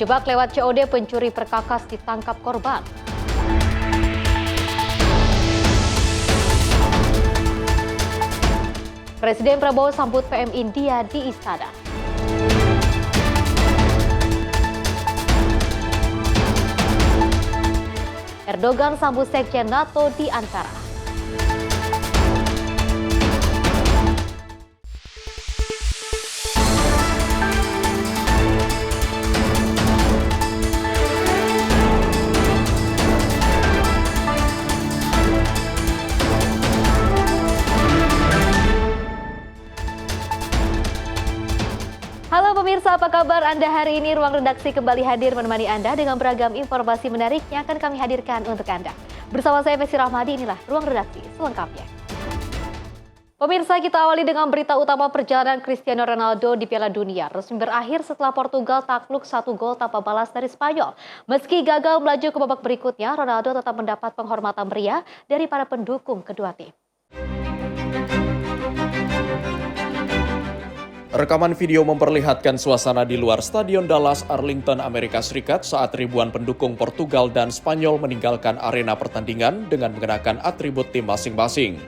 Terjebak lewat COD, pencuri perkakas ditangkap korban. Presiden Prabowo sambut PM India di Istana. Erdogan sambut Sekjen NATO di Ankara. Halo pemirsa, apa kabar Anda hari ini? Ruang Redaksi kembali hadir menemani Anda dengan beragam informasi menarik yang akan kami hadirkan untuk Anda. Bersama saya Messi Rahmadi, inilah Ruang Redaksi selengkapnya. Pemirsa, kita awali dengan berita utama perjalanan Cristiano Ronaldo di Piala Dunia. Resmi berakhir setelah Portugal takluk 1 gol tanpa balas dari Spanyol. Meski gagal melaju ke babak berikutnya, Ronaldo tetap mendapat penghormatan meriah dari para pendukung kedua tim. Rekaman video memperlihatkan suasana di luar Stadion Dallas, Arlington, Amerika Serikat saat ribuan pendukung Portugal dan Spanyol meninggalkan arena pertandingan dengan mengenakan atribut tim masing-masing.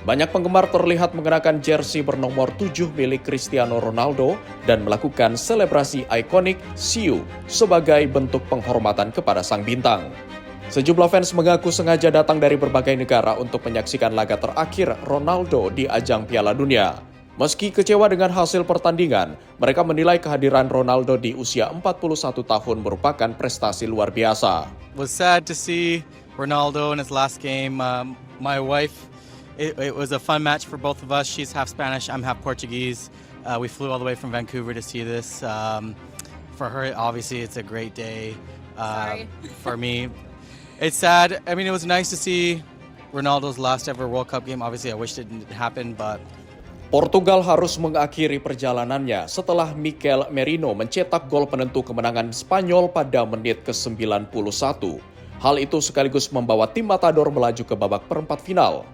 Banyak penggemar terlihat mengenakan jersey bernomor 7 milik Cristiano Ronaldo dan melakukan selebrasi ikonik "See You" sebagai bentuk penghormatan kepada sang bintang. Sejumlah fans mengaku sengaja datang dari berbagai negara untuk menyaksikan laga terakhir Ronaldo di ajang Piala Dunia. Meski kecewa dengan hasil pertandingan, mereka menilai kehadiran Ronaldo di usia 41 tahun merupakan prestasi luar biasa. It was sad to see Ronaldo in his last game. My wife, it was a fun match for both of us. She's half Spanish, I'm half Portuguese. We flew all the way from Vancouver to see this. For her, obviously, it's a great day. For me, it's sad. I mean, it was nice to see Ronaldo's last ever World Cup game. Obviously, I wish it didn't happen, but Portugal harus mengakhiri perjalanannya setelah Mikel Merino mencetak gol penentu kemenangan Spanyol pada menit ke-91. Hal itu sekaligus membawa tim Matador melaju ke babak perempat final.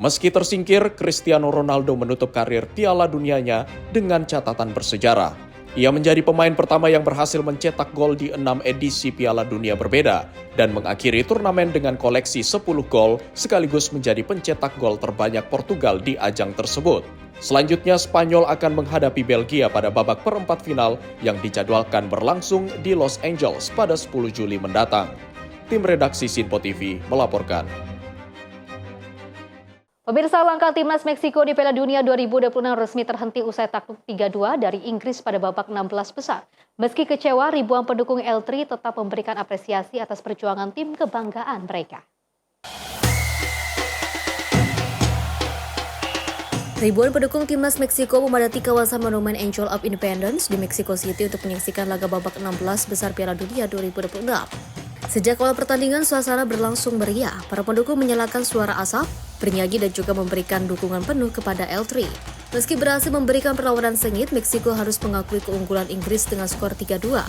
Meski tersingkir, Cristiano Ronaldo menutup karir Piala Dunianya dengan catatan bersejarah. Ia menjadi pemain pertama yang berhasil mencetak gol di 6 edisi Piala Dunia berbeda dan mengakhiri turnamen dengan koleksi 10 gol sekaligus menjadi pencetak gol terbanyak Portugal di ajang tersebut. Selanjutnya, Spanyol akan menghadapi Belgia pada babak perempat final yang dijadwalkan berlangsung di Los Angeles pada 10 Juli mendatang. Tim redaksi Sinpo TV melaporkan. Pemirsa, langkah timnas Meksiko di Piala Dunia 2026 resmi terhenti usai takluk 3-2 dari Inggris pada babak 16 besar. Meski kecewa, ribuan pendukung L3 tetap memberikan apresiasi atas perjuangan tim kebanggaan mereka. Ribuan pendukung timnas Meksiko memadati kawasan Monumen Angel of Independence di Mexico City untuk menyaksikan laga babak 16 besar Piala Dunia 2026. Sejak awal pertandingan, suasana berlangsung meriah. Para pendukung menyalakan suara asap, bernyanyi dan juga memberikan dukungan penuh kepada L3. Meski berhasil memberikan perlawanan sengit, Meksiko harus mengakui keunggulan Inggris dengan skor 3-2.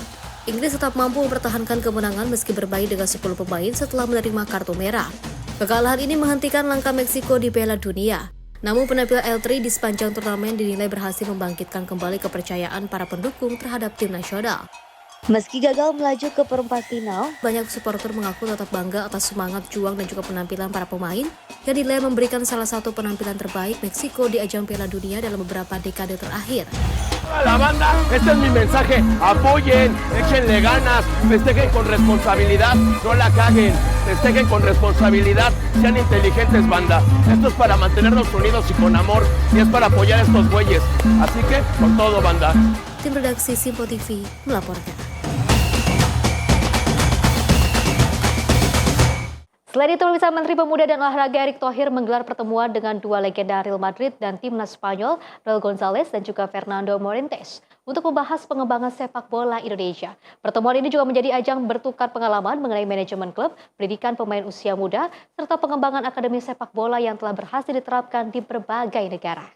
Inggris tetap mampu mempertahankan kemenangan meski bermain dengan 10 pemain setelah menerima kartu merah. Kekalahan ini menghentikan langkah Meksiko di Piala Dunia. Namun penampilan L3 di sepanjang turnamen dinilai berhasil membangkitkan kembali kepercayaan para pendukung terhadap tim nasional. Meski gagal melaju ke perempat final, banyak supporter mengaku tetap bangga atas semangat juang dan juga penampilan para pemain yang dinilai memberikan salah satu penampilan terbaik Meksiko di ajang Piala Dunia dalam beberapa dekade terakhir. La banda, este es mi mensaje, apoyen, échenle ganas, festejen con responsabilidad, no la caguen, festejen con responsabilidad, sean inteligentes banda, esto es para mantenernos unidos y con amor, y es para apoyar a estos güeyes, así que con todo banda. Tim redaksi Sinpo TV melaporkan. Selain itu, pemirsa, Menteri Pemuda dan Olahraga Erick Thohir menggelar pertemuan dengan dua legenda Real Madrid dan timnas Spanyol, Raul González dan juga Fernando Morientes, untuk membahas pengembangan sepak bola Indonesia. Pertemuan ini juga menjadi ajang bertukar pengalaman mengenai manajemen klub, pendidikan pemain usia muda, serta pengembangan akademi sepak bola yang telah berhasil diterapkan di berbagai negara.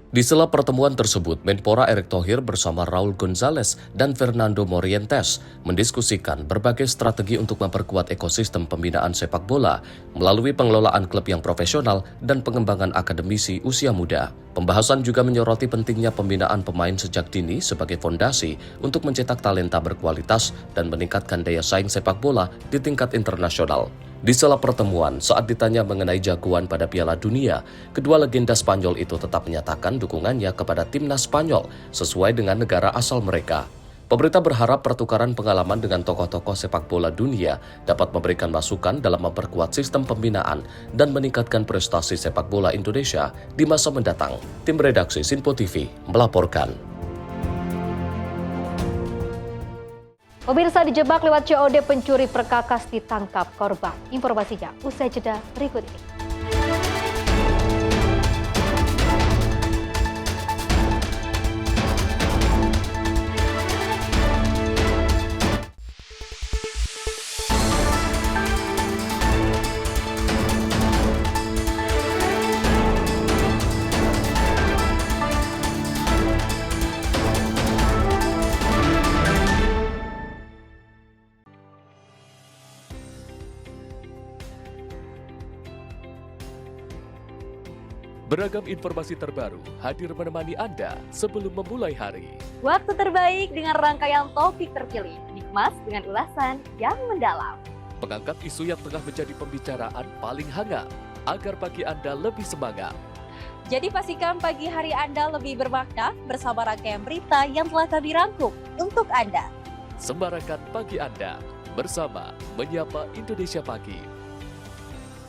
Di sela pertemuan tersebut, Menpora Erick Thohir bersama Raul González dan Fernando Morientes mendiskusikan berbagai strategi untuk memperkuat ekosistem pembinaan sepak bola melalui pengelolaan klub yang profesional dan pengembangan akademisi usia muda. Pembahasan juga menyoroti pentingnya pembinaan pemain sejak dini sebagai fondasi untuk mencetak talenta berkualitas dan meningkatkan daya saing sepak bola di tingkat internasional. Di sela pertemuan, saat ditanya mengenai jagoan pada Piala Dunia, kedua legenda Spanyol itu tetap menyatakan dukungannya kepada timnas Spanyol sesuai dengan negara asal mereka. Pemerintah berharap pertukaran pengalaman dengan tokoh-tokoh sepak bola dunia dapat memberikan masukan dalam memperkuat sistem pembinaan dan meningkatkan prestasi sepak bola Indonesia di masa mendatang. Tim redaksi Sinpo TV melaporkan. Pemirsa dijebak lewat COD, pencuri perkakas ditangkap korban. Informasinya usai jeda berikut ini. Beragam informasi terbaru hadir menemani Anda sebelum memulai hari. Waktu terbaik dengan rangkaian topik terpilih, dikemas dengan ulasan yang mendalam. Mengangkat isu yang tengah menjadi pembicaraan paling hangat, agar pagi Anda lebih semangat. Jadi pastikan pagi hari Anda lebih bermakna bersama rangkaian berita yang telah kami rangkum untuk Anda. Sembarakan pagi Anda bersama Menyapa Indonesia Pagi.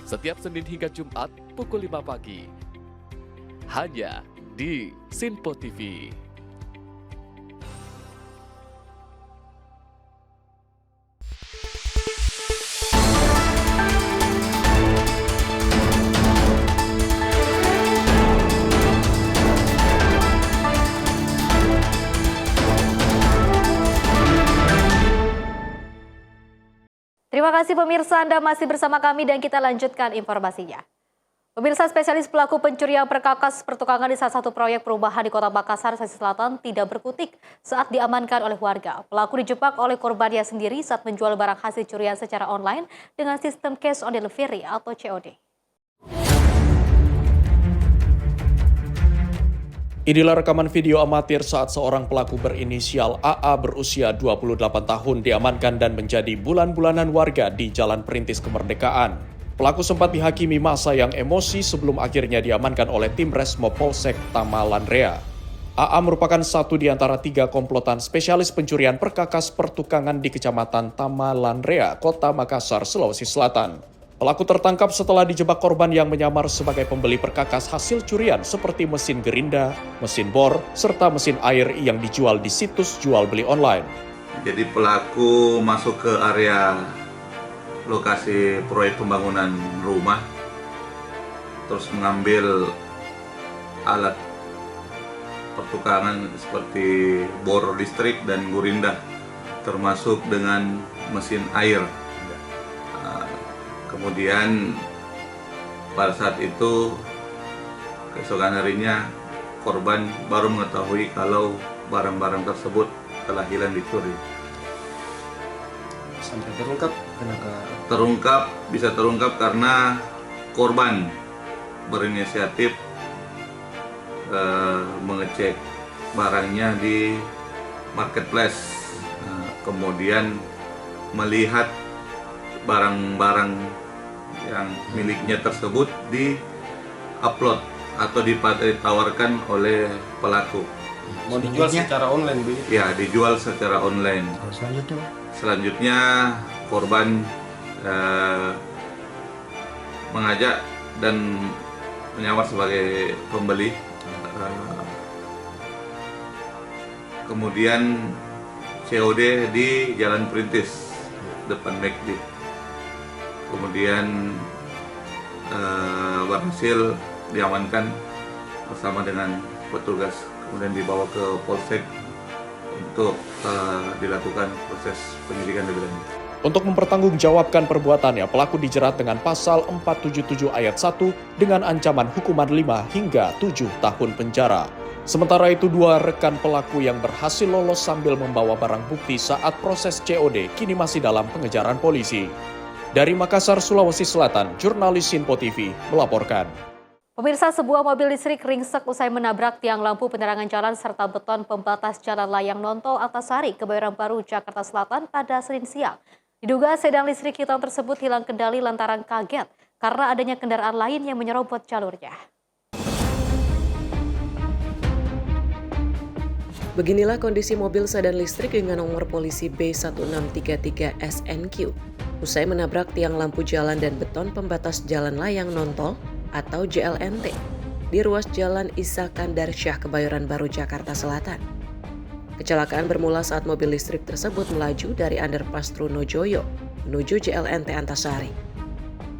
Setiap Senin hingga Jumat pukul 5 pagi. Hanya di Sinpo TV. Terima kasih pemirsa, Anda masih bersama kami dan kita lanjutkan informasinya. Pemirsa, spesialis pelaku pencurian perkakas pertukangan di salah satu proyek perumahan di Kota Makassar, Sulawesi Selatan tidak berkutik saat diamankan oleh warga. Pelaku dijebak oleh korbannya sendiri saat menjual barang hasil curian secara online dengan sistem cash on delivery atau COD. Inilah rekaman video amatir saat seorang pelaku berinisial AA berusia 28 tahun diamankan dan menjadi bulan-bulanan warga di Jalan Perintis Kemerdekaan. Pelaku sempat dihakimi massa yang emosi sebelum akhirnya diamankan oleh tim Resmo Polsek Tamalanrea. AA merupakan satu di antara 3 komplotan spesialis pencurian perkakas pertukangan di Kecamatan Tamalanrea, Kota Makassar, Sulawesi Selatan. Pelaku tertangkap setelah dijebak korban yang menyamar sebagai pembeli perkakas hasil curian seperti mesin gerinda, mesin bor, serta mesin air yang dijual di situs jual beli online. Jadi pelaku masuk ke area lokasi proyek pembangunan rumah, terus mengambil alat pertukangan seperti bor listrik dan gurinda, termasuk dengan mesin air. Kemudian pada saat itu, keesokan harinya korban baru mengetahui kalau barang-barang tersebut telah hilang dicuri. Sampai terungkap, bisa terungkap karena korban berinisiatif mengecek barangnya di marketplace, kemudian melihat barang-barang yang miliknya tersebut di-upload atau ditawarkan oleh pelaku. Mau dijual secara online begitu? Ya, dijual secara online. Selanjutnya korban mengajak dan menyamar sebagai pembeli. Kemudian COD di Jalan Perintis depan McD. Kemudian berhasil diamankan bersama dengan petugas, kemudian dibawa ke Polsek untuk dilakukan proses penyidikan lebih lanjut. Untuk mempertanggungjawabkan perbuatannya, pelaku dijerat dengan pasal 477 ayat 1 dengan ancaman hukuman 5 hingga 7 tahun penjara. Sementara itu, 2 rekan pelaku yang berhasil lolos sambil membawa barang bukti saat proses COD kini masih dalam pengejaran polisi. Dari Makassar, Sulawesi Selatan, jurnalis Sinpo TV melaporkan. Pemirsa, sebuah mobil listrik ringsek usai menabrak tiang lampu penerangan jalan serta beton pembatas jalan layang Nontol Antasari, Kebayoran Baru, Jakarta Selatan pada Senin siang. Diduga sedan listrik hitam tersebut hilang kendali lantaran kaget karena adanya kendaraan lain yang menyerobot jalurnya. Beginilah kondisi mobil sedan listrik dengan nomor polisi B1633SNQ usai menabrak tiang lampu jalan dan beton pembatas jalan layang Nontol atau JLNT di ruas Jalan Isa Kandar Syah, Kebayoran Baru, Jakarta Selatan. Kecelakaan bermula saat mobil listrik tersebut melaju dari underpass Trunojoyo menuju JLNT Antasari.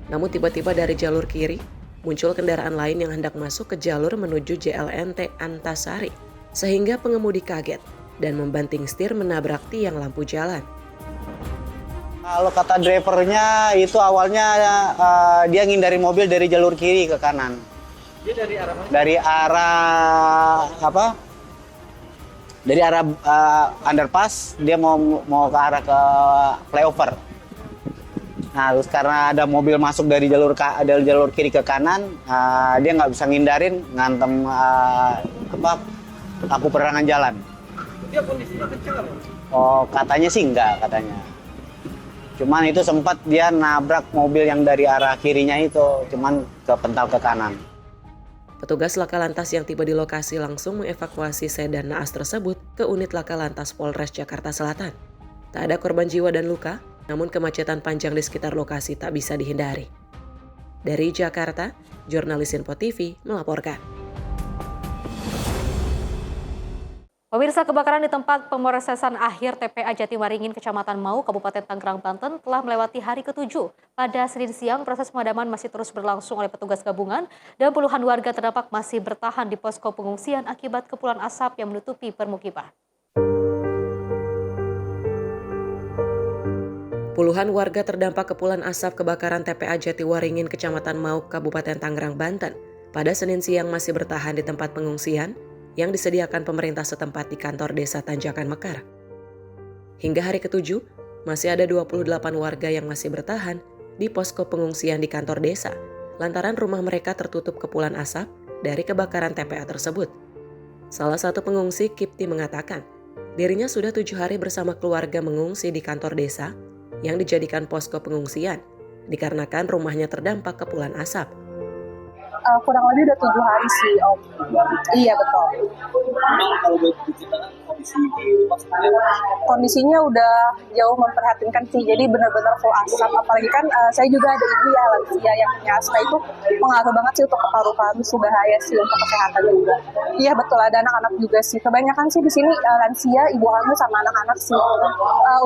Namun tiba-tiba dari jalur kiri muncul kendaraan lain yang hendak masuk ke jalur menuju JLNT Antasari, sehingga pengemudi kaget dan membanting setir menabrak tiang lampu jalan. Kalau kata drivernya itu awalnya dia ngindari mobil dari jalur kiri ke kanan. Dia dari arah mana? Dari arah Dari arah underpass dia mau ke arah ke flyover. Nah, terus karena ada mobil masuk dari jalur kiri ke kanan, dia nggak bisa ngindarin, ngantem lampu penerangan jalan. Dia kondisinya kencang apa? Oh, katanya sih enggak, katanya. Cuman itu sempat dia nabrak mobil yang dari arah kirinya itu, cuman kepental ke kanan. Petugas Laka Lantas yang tiba di lokasi langsung mengevakuasi sedan naas tersebut ke unit Laka Lantas Polres Jakarta Selatan. Tak ada korban jiwa dan luka, namun kemacetan panjang di sekitar lokasi tak bisa dihindari. Dari Jakarta, jurnalis Info TV melaporkan. Pemirsa, kebakaran di tempat pemrosesan akhir TPA Jatiwaringin, Kecamatan Mau, Kabupaten Tangerang, Banten telah melewati hari ke-7. Pada Senin siang, proses pemadaman masih terus berlangsung oleh petugas gabungan dan puluhan warga terdampak masih bertahan di posko pengungsian akibat kepulan asap yang menutupi permukiman. Puluhan warga terdampak kepulan asap kebakaran TPA Jatiwaringin, Kecamatan Mau, Kabupaten Tangerang, Banten pada Senin siang masih bertahan di tempat pengungsian yang disediakan pemerintah setempat di kantor desa Tanjakan Mekar. Hingga hari ke-7, masih ada 28 warga yang masih bertahan di posko pengungsian di kantor desa, lantaran rumah mereka tertutup kepulan asap dari kebakaran TPA tersebut. Salah satu pengungsi, Kipti, mengatakan dirinya sudah 7 hari bersama keluarga mengungsi di kantor desa yang dijadikan posko pengungsian, dikarenakan rumahnya terdampak kepulan asap. Kurang lebih udah 7 hari sih, Om. Iya, betul. Kalau boleh diceritakan Kondisinya udah jauh memprihatinkan sih, jadi benar-benar full asap. Apalagi kan saya juga ada ibu ya, lansia yang punya asma, itu pengaruh banget sih untuk paru-paru, sih bahaya sih untuk kesehatan juga. Iya betul, ada anak-anak juga sih. Kebanyakan sih di sini lansia, ibu hamil sama anak-anak sih.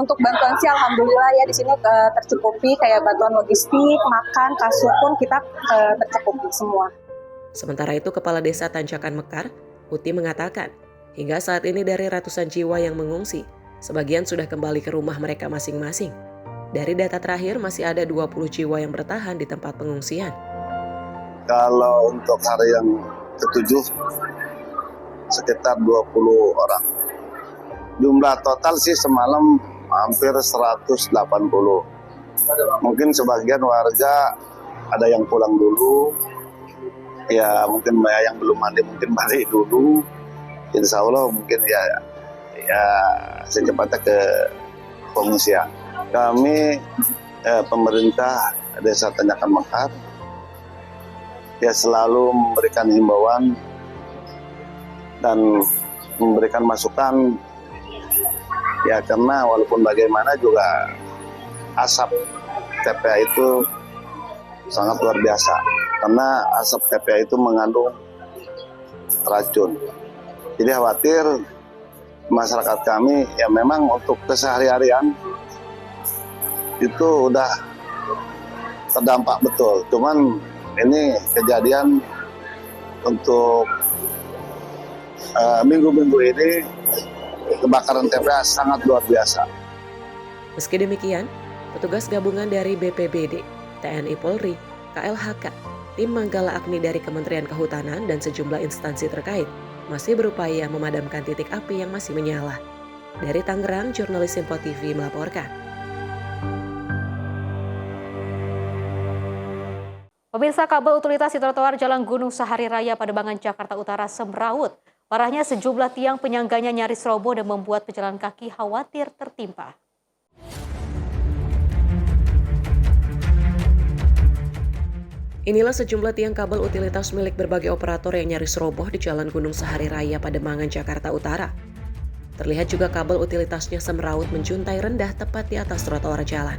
Untuk bantuan sih alhamdulillah ya di sini tercukupi, kayak bantuan logistik, makan, kasur pun kita tercukupi semua. Sementara itu, Kepala Desa Tanjakan Mekar, Uti, mengatakan hingga saat ini dari ratusan jiwa yang mengungsi, sebagian sudah kembali ke rumah mereka masing-masing. Dari data terakhir masih ada 20 jiwa yang bertahan di tempat pengungsian. Kalau untuk hari yang ke-7 sekitar 20 orang. Jumlah total sih semalam hampir 180. Mungkin sebagian warga ada yang pulang dulu, ya mungkin yang belum mandi mungkin balik dulu. Insya Allah mungkin ya secepatnya ke pengungsian. Kami pemerintah Desa Tanjakan Mekar ya selalu memberikan himbauan dan memberikan masukan ya, karena walaupun bagaimana juga asap TPA itu sangat luar biasa, karena asap TPA itu mengandung racun. Jadi khawatir masyarakat kami ya memang untuk keseharian itu udah terdampak betul. Cuman ini kejadian untuk minggu-minggu ini kebakaran TPA sangat luar biasa. Meski demikian, petugas gabungan dari BPBD, TNI Polri, KLHK, tim Manggala Agni dari Kementerian Kehutanan dan sejumlah instansi terkait masih berupaya memadamkan titik api yang masih menyala. Dari Tangerang, jurnalis Info TV melaporkan. Pemirsa, kabel utilitas di trotoar Jalan Gunung Sahari Raya Pademangan, Jakarta Utara semrawut. Parahnya sejumlah tiang penyangganya nyaris roboh dan membuat pejalan kaki khawatir tertimpa. Inilah sejumlah tiang kabel utilitas milik berbagai operator yang nyaris roboh di Jalan Gunung Sahari Raya Pademangan, Jakarta Utara. Terlihat juga kabel utilitasnya semrawut menjuntai rendah tepat di atas trotoar jalan.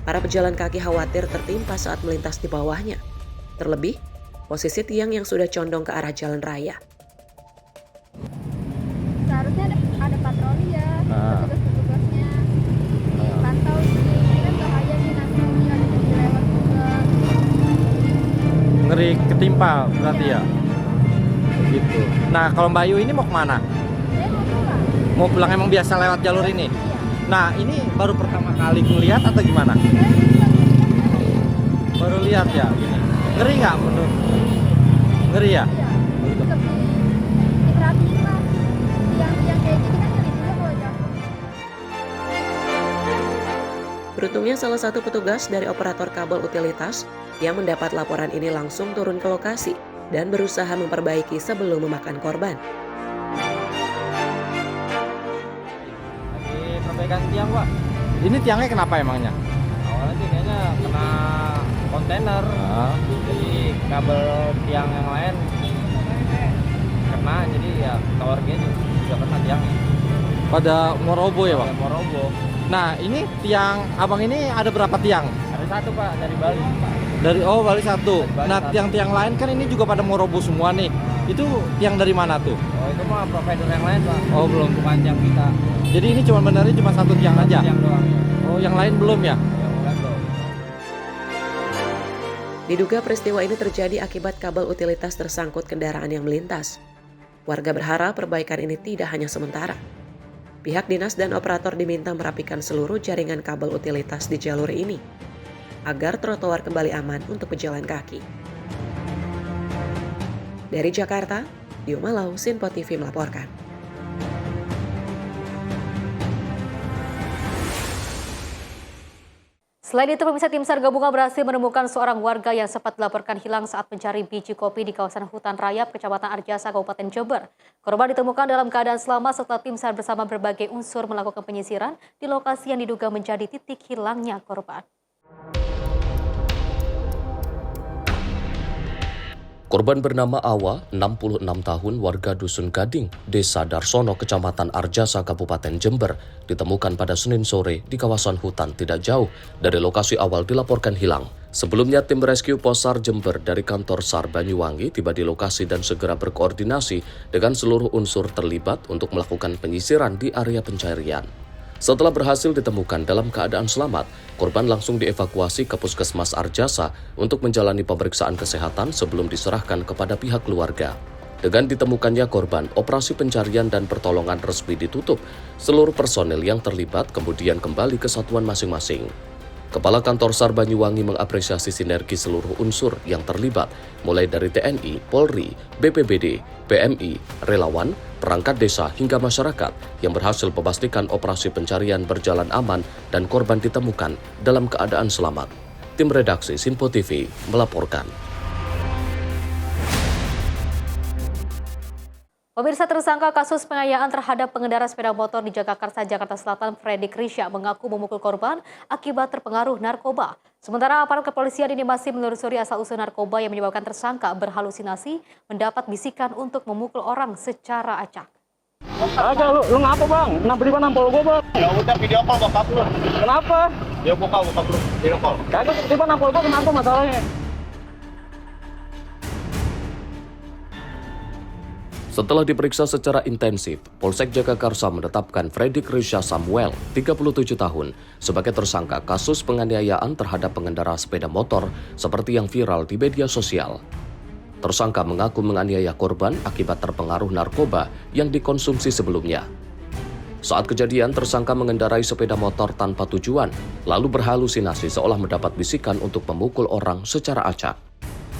Para pejalan kaki khawatir tertimpa saat melintas di bawahnya. Terlebih, posisi tiang yang sudah condong ke arah jalan raya. Seharusnya ada patroli ya, petugas-petugasnya dipantau ini kan bahaya nih nanti ada yang lewat juga. Ngeri ketimpa berarti ya? Gitu. Nah kalau Mbak Ayu ini mau kemana? Saya mau pulang. Mau pulang, emang biasa lewat jalur ini? Iya. Nah ini baru pertama kali ngeliat atau gimana? Baru lihat ya gini. Ngeri nggak menurut? Ngeri ya? Iya. Tetap diperhatiin lah. Yang kayak gini kan ngeri juga kalau jatuh. Beruntungnya salah satu petugas dari operator kabel utilitas yang mendapat laporan ini langsung turun ke lokasi dan berusaha memperbaiki sebelum memakan korban. Lagi perbaikan tiang, Pak. Ini tiangnya kenapa emangnya? Awalnya sih kayaknya kena kontainer. Jadi kabel tiang yang lain kena, jadi ya tower gini juga kena tiangnya. Pada mau roboh ya, Pak? Mau roboh. Nah, ini tiang abang ini ada berapa tiang? Ada satu, Pak, dari Bali. Bali satu. Nah, tiang-tiang lain kan ini juga pada mau roboh semua nih. Itu tiang dari mana tuh? Oh, itu mah provider yang lain, Pak. Oh, belum. Bukan tiang kita. Jadi ini cuma benernya cuma satu tiang aja? Tiang doang. Oh, yang lain belum ya? Yang lain belum. Diduga peristiwa ini terjadi akibat kabel utilitas tersangkut kendaraan yang melintas. Warga berharap perbaikan ini tidak hanya sementara. Pihak dinas dan operator diminta merapikan seluruh jaringan kabel utilitas di jalur ini, agar trotoar kembali aman untuk pejalan kaki. Dari Jakarta, Dio Malau, Sinpo TV melaporkan. Selain itu, pemirsa, tim SAR gabungan berhasil menemukan seorang warga yang sempat dilaporkan hilang saat mencari biji kopi di kawasan hutan rayap, Kecamatan Arjasa, Kabupaten Jember. Korban ditemukan dalam keadaan selamat setelah tim SAR bersama berbagai unsur melakukan penyisiran di lokasi yang diduga menjadi titik hilangnya korban. Korban bernama Awa, 66 tahun, warga Dusun Gading, Desa Darsono, Kecamatan Arjasa, Kabupaten Jember, ditemukan pada Senin sore di kawasan hutan tidak jauh dari lokasi awal dilaporkan hilang. Sebelumnya, tim rescue Posar Jember dari kantor SAR Banyuwangi tiba di lokasi dan segera berkoordinasi dengan seluruh unsur terlibat untuk melakukan penyisiran di area pencarian. Setelah berhasil ditemukan dalam keadaan selamat, korban langsung dievakuasi ke Puskesmas Arjasa untuk menjalani pemeriksaan kesehatan sebelum diserahkan kepada pihak keluarga. Dengan ditemukannya korban, operasi pencarian dan pertolongan resmi ditutup. Seluruh personel yang terlibat kemudian kembali ke satuan masing-masing. Kepala Kantor SAR Banyuwangi mengapresiasi sinergi seluruh unsur yang terlibat, mulai dari TNI, Polri, BPBD, PMI, relawan, perangkat desa hingga masyarakat yang berhasil memastikan operasi pencarian berjalan aman dan korban ditemukan dalam keadaan selamat. Tim redaksi Sinpo TV melaporkan. Pemirsa, tersangka kasus penganiayaan terhadap pengendara sepeda motor di Jagakarsa, Jakarta Selatan, Freddy Krisya, mengaku memukul korban akibat terpengaruh narkoba. Sementara aparat kepolisian ini masih menelusuri asal-usul narkoba yang menyebabkan tersangka berhalusinasi mendapat bisikan untuk memukul orang secara acak. Agak lu ngapa bang? Kenapa di mana nampol gua bang? Ya udah video call bokap lu. Kenapa? Ya bokap lu, video call. Kagak tiba nampol gua, kenapa masalahnya? Setelah diperiksa secara intensif, Polsek Jagakarsa menetapkan Freddy Krisya Samuel, 37 tahun, sebagai tersangka kasus penganiayaan terhadap pengendara sepeda motor seperti yang viral di media sosial. Tersangka mengaku menganiaya korban akibat terpengaruh narkoba yang dikonsumsi sebelumnya. Saat kejadian, tersangka mengendarai sepeda motor tanpa tujuan, lalu berhalusinasi seolah mendapat bisikan untuk memukul orang secara acak.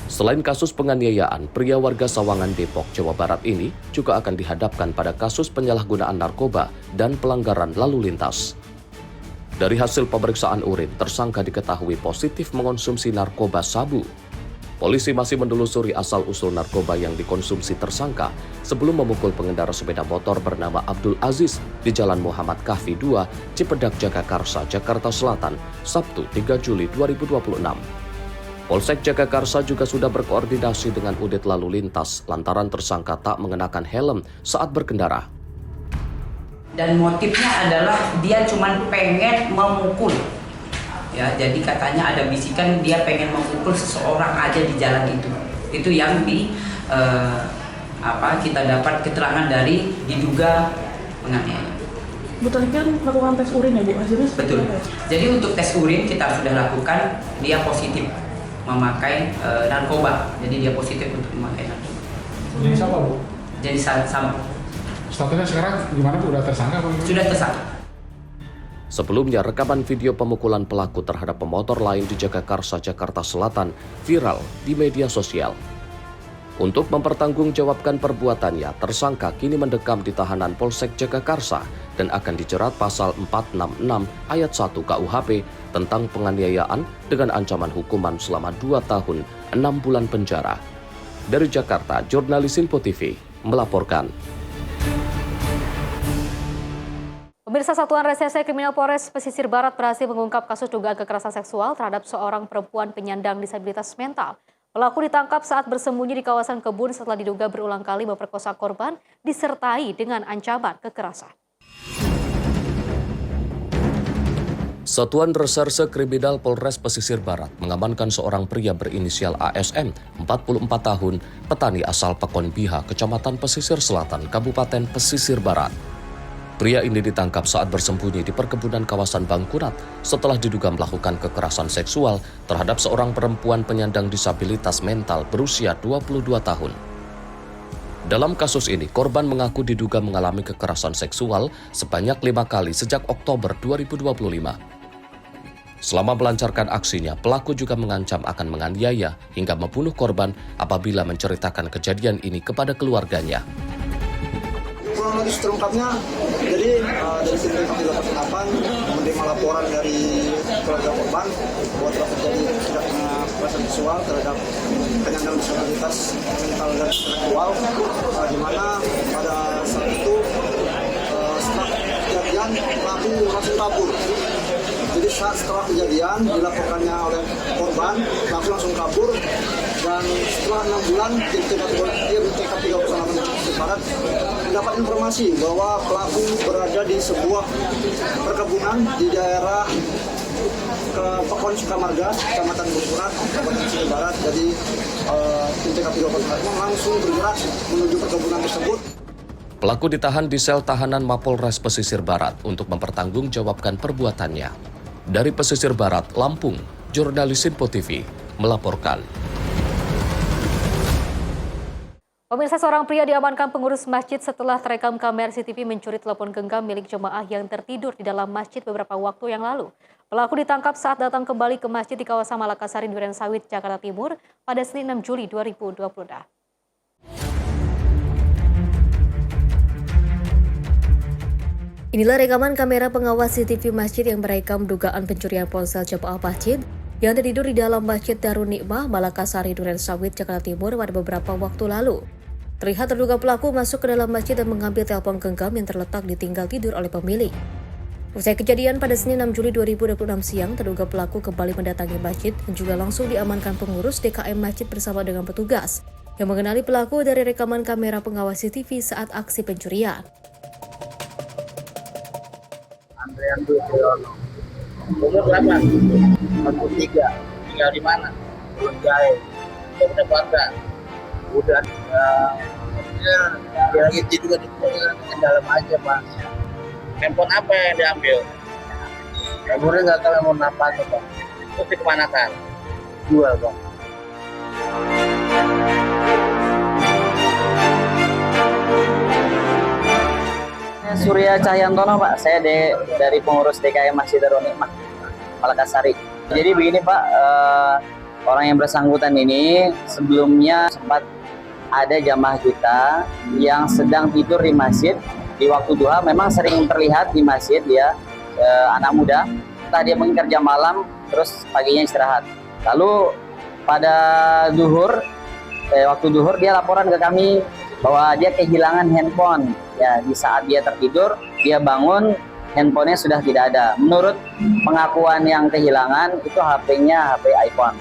Selain kasus penganiayaan, pria warga Sawangan, Depok, Jawa Barat ini juga akan dihadapkan pada kasus penyalahgunaan narkoba dan pelanggaran lalu lintas. Dari hasil pemeriksaan urin, tersangka diketahui positif mengonsumsi narkoba sabu. Polisi masih menelusuri asal-usul narkoba yang dikonsumsi tersangka sebelum memukul pengendara sepeda motor bernama Abdul Aziz di Jalan Muhammad Kahfi 2, Cipedak, Jagakarsa, Jakarta Selatan, Sabtu 3 Juli 2026. Polsek Jagakarsa juga sudah berkoordinasi dengan unit lalu lintas lantaran tersangka tak mengenakan helm saat berkendara. Dan motifnya adalah dia cuma pengen memukul. Ya, jadi katanya ada bisikan dia pengen memukul seseorang aja di jalan itu. Itu yang kita dapat keterangan dari diduga penganiaya. Bu, tadi kan melakukan tes urin ya Bu, hasilnya? Betul. Jadi untuk tes urin kita sudah lakukan, dia positif memakai narkoba. Jadi dia positif untuk memakai narkoba. Jadi siapa Bu? Jadi sama. Statusnya sekarang gimana Bu? Udah tersangka apa? Sudah tersangka. Sebelumnya, rekaman video pemukulan pelaku terhadap pemotor lain di Jagakarsa, Jakarta Selatan viral di media sosial. Untuk mempertanggungjawabkan perbuatannya, tersangka kini mendekam di tahanan Polsek Jagakarsa dan akan dijerat pasal 466 ayat 1 KUHP tentang penganiayaan dengan ancaman hukuman selama 2 tahun 6 bulan penjara. Dari Jakarta, jurnalis Info TV melaporkan. Pemirsa, Satuan Reserse Kriminal Polres Pesisir Barat berhasil mengungkap kasus dugaan kekerasan seksual terhadap seorang perempuan penyandang disabilitas mental. Pelaku ditangkap saat bersembunyi di kawasan kebun setelah diduga berulang kali memperkosa korban disertai dengan ancaman kekerasan. Satuan Reserse Kriminal Polres Pesisir Barat mengamankan seorang pria berinisial ASM, 44 tahun, petani asal Pekon Biha, Kecamatan Pesisir Selatan, Kabupaten Pesisir Barat. Pria ini ditangkap saat bersembunyi di perkebunan kawasan Bangkurat setelah diduga melakukan kekerasan seksual terhadap seorang perempuan penyandang disabilitas mental berusia 22 tahun. Dalam kasus ini, korban mengaku diduga mengalami kekerasan seksual sebanyak 5 kali sejak Oktober 2025. Selama melancarkan aksinya, pelaku juga mengancam akan menganiaya hingga membunuh korban apabila menceritakan kejadian ini kepada keluarganya. Kronologis terungkapnya, jadi dari tim TKP 88 menerima laporan dari keluarga korban bahwa telah terjadi kekerasan seksual terhadap penyandang disabilitas mental dan intelektual, di mana pada saat itu setelah kejadian pelaku langsung kabur. Jadi setelah kejadian dilaporkannya oleh korban, pelaku langsung kabur. Dan setelah 6 bulan, tim TKP 38 Barat mendapat informasi bahwa pelaku berada di sebuah perkebunan di daerah Pekon Sukamarga, Kecamatan Bangkurat, Kabupaten Pesisir Barat. Jadi tim TKP 38 langsung bergerak menuju perkebunan tersebut. Pelaku ditahan di sel tahanan Mapolres Pesisir Barat untuk mempertanggungjawabkan perbuatannya. Dari Pesisir Barat, Lampung, jurnalis Info TV melaporkan. Pemirsa, seorang pria diamankan pengurus masjid setelah terekam kamera CCTV mencuri telepon genggam milik jemaah yang tertidur di dalam masjid beberapa waktu yang lalu. Pelaku ditangkap saat datang kembali ke masjid di kawasan Malakasari, Durensawit, Jakarta Timur pada Senin 6 Juli 2020. Inilah rekaman kamera pengawas CCTV masjid yang merekam dugaan pencurian ponsel jemaah masjid yang tertidur di dalam Masjid Darun Nikmah, Malakasari, Durensawit, Jakarta Timur pada beberapa waktu lalu. Terlihat terduga pelaku masuk ke dalam masjid dan mengambil telepon genggam yang terletak ditinggal tidur oleh pemilik. Usai kejadian pada Senin 6 Juli 2026 siang, terduga pelaku kembali mendatangi masjid dan juga langsung diamankan pengurus DKM masjid bersama dengan petugas yang mengenali pelaku dari rekaman kamera pengawas CCTV saat aksi pencurian. Andrean Duyono. Umur berapa? 43. Tinggal di mana? Jaya. Udah keluarga. Udah. Dia lagi tidur di dalam aja, Pak. Handphone apa yang diambil? Handphone nggak tahu handphone apa tuh, Pak. Terus dikemanakan? Jual, Pak. Surya Cahyantono, Pak. Saya dari pengurus DKM Masjid Darun Nikmah, Malakasari. Jadi begini, Pak, orang yang bersangkutan ini sebelumnya sempat ada jamaah kita yang sedang tidur di masjid di waktu duha. Memang sering terlihat di masjid dia anak muda. Entah dia mungkin kerja malam, terus paginya istirahat. Lalu pada waktu duhur dia laporan ke kami bahwa dia kehilangan handphone. Ya, di saat dia tertidur, dia bangun, handphonenya sudah tidak ada. Menurut pengakuan yang kehilangan, itu HP-nya HP iPhone.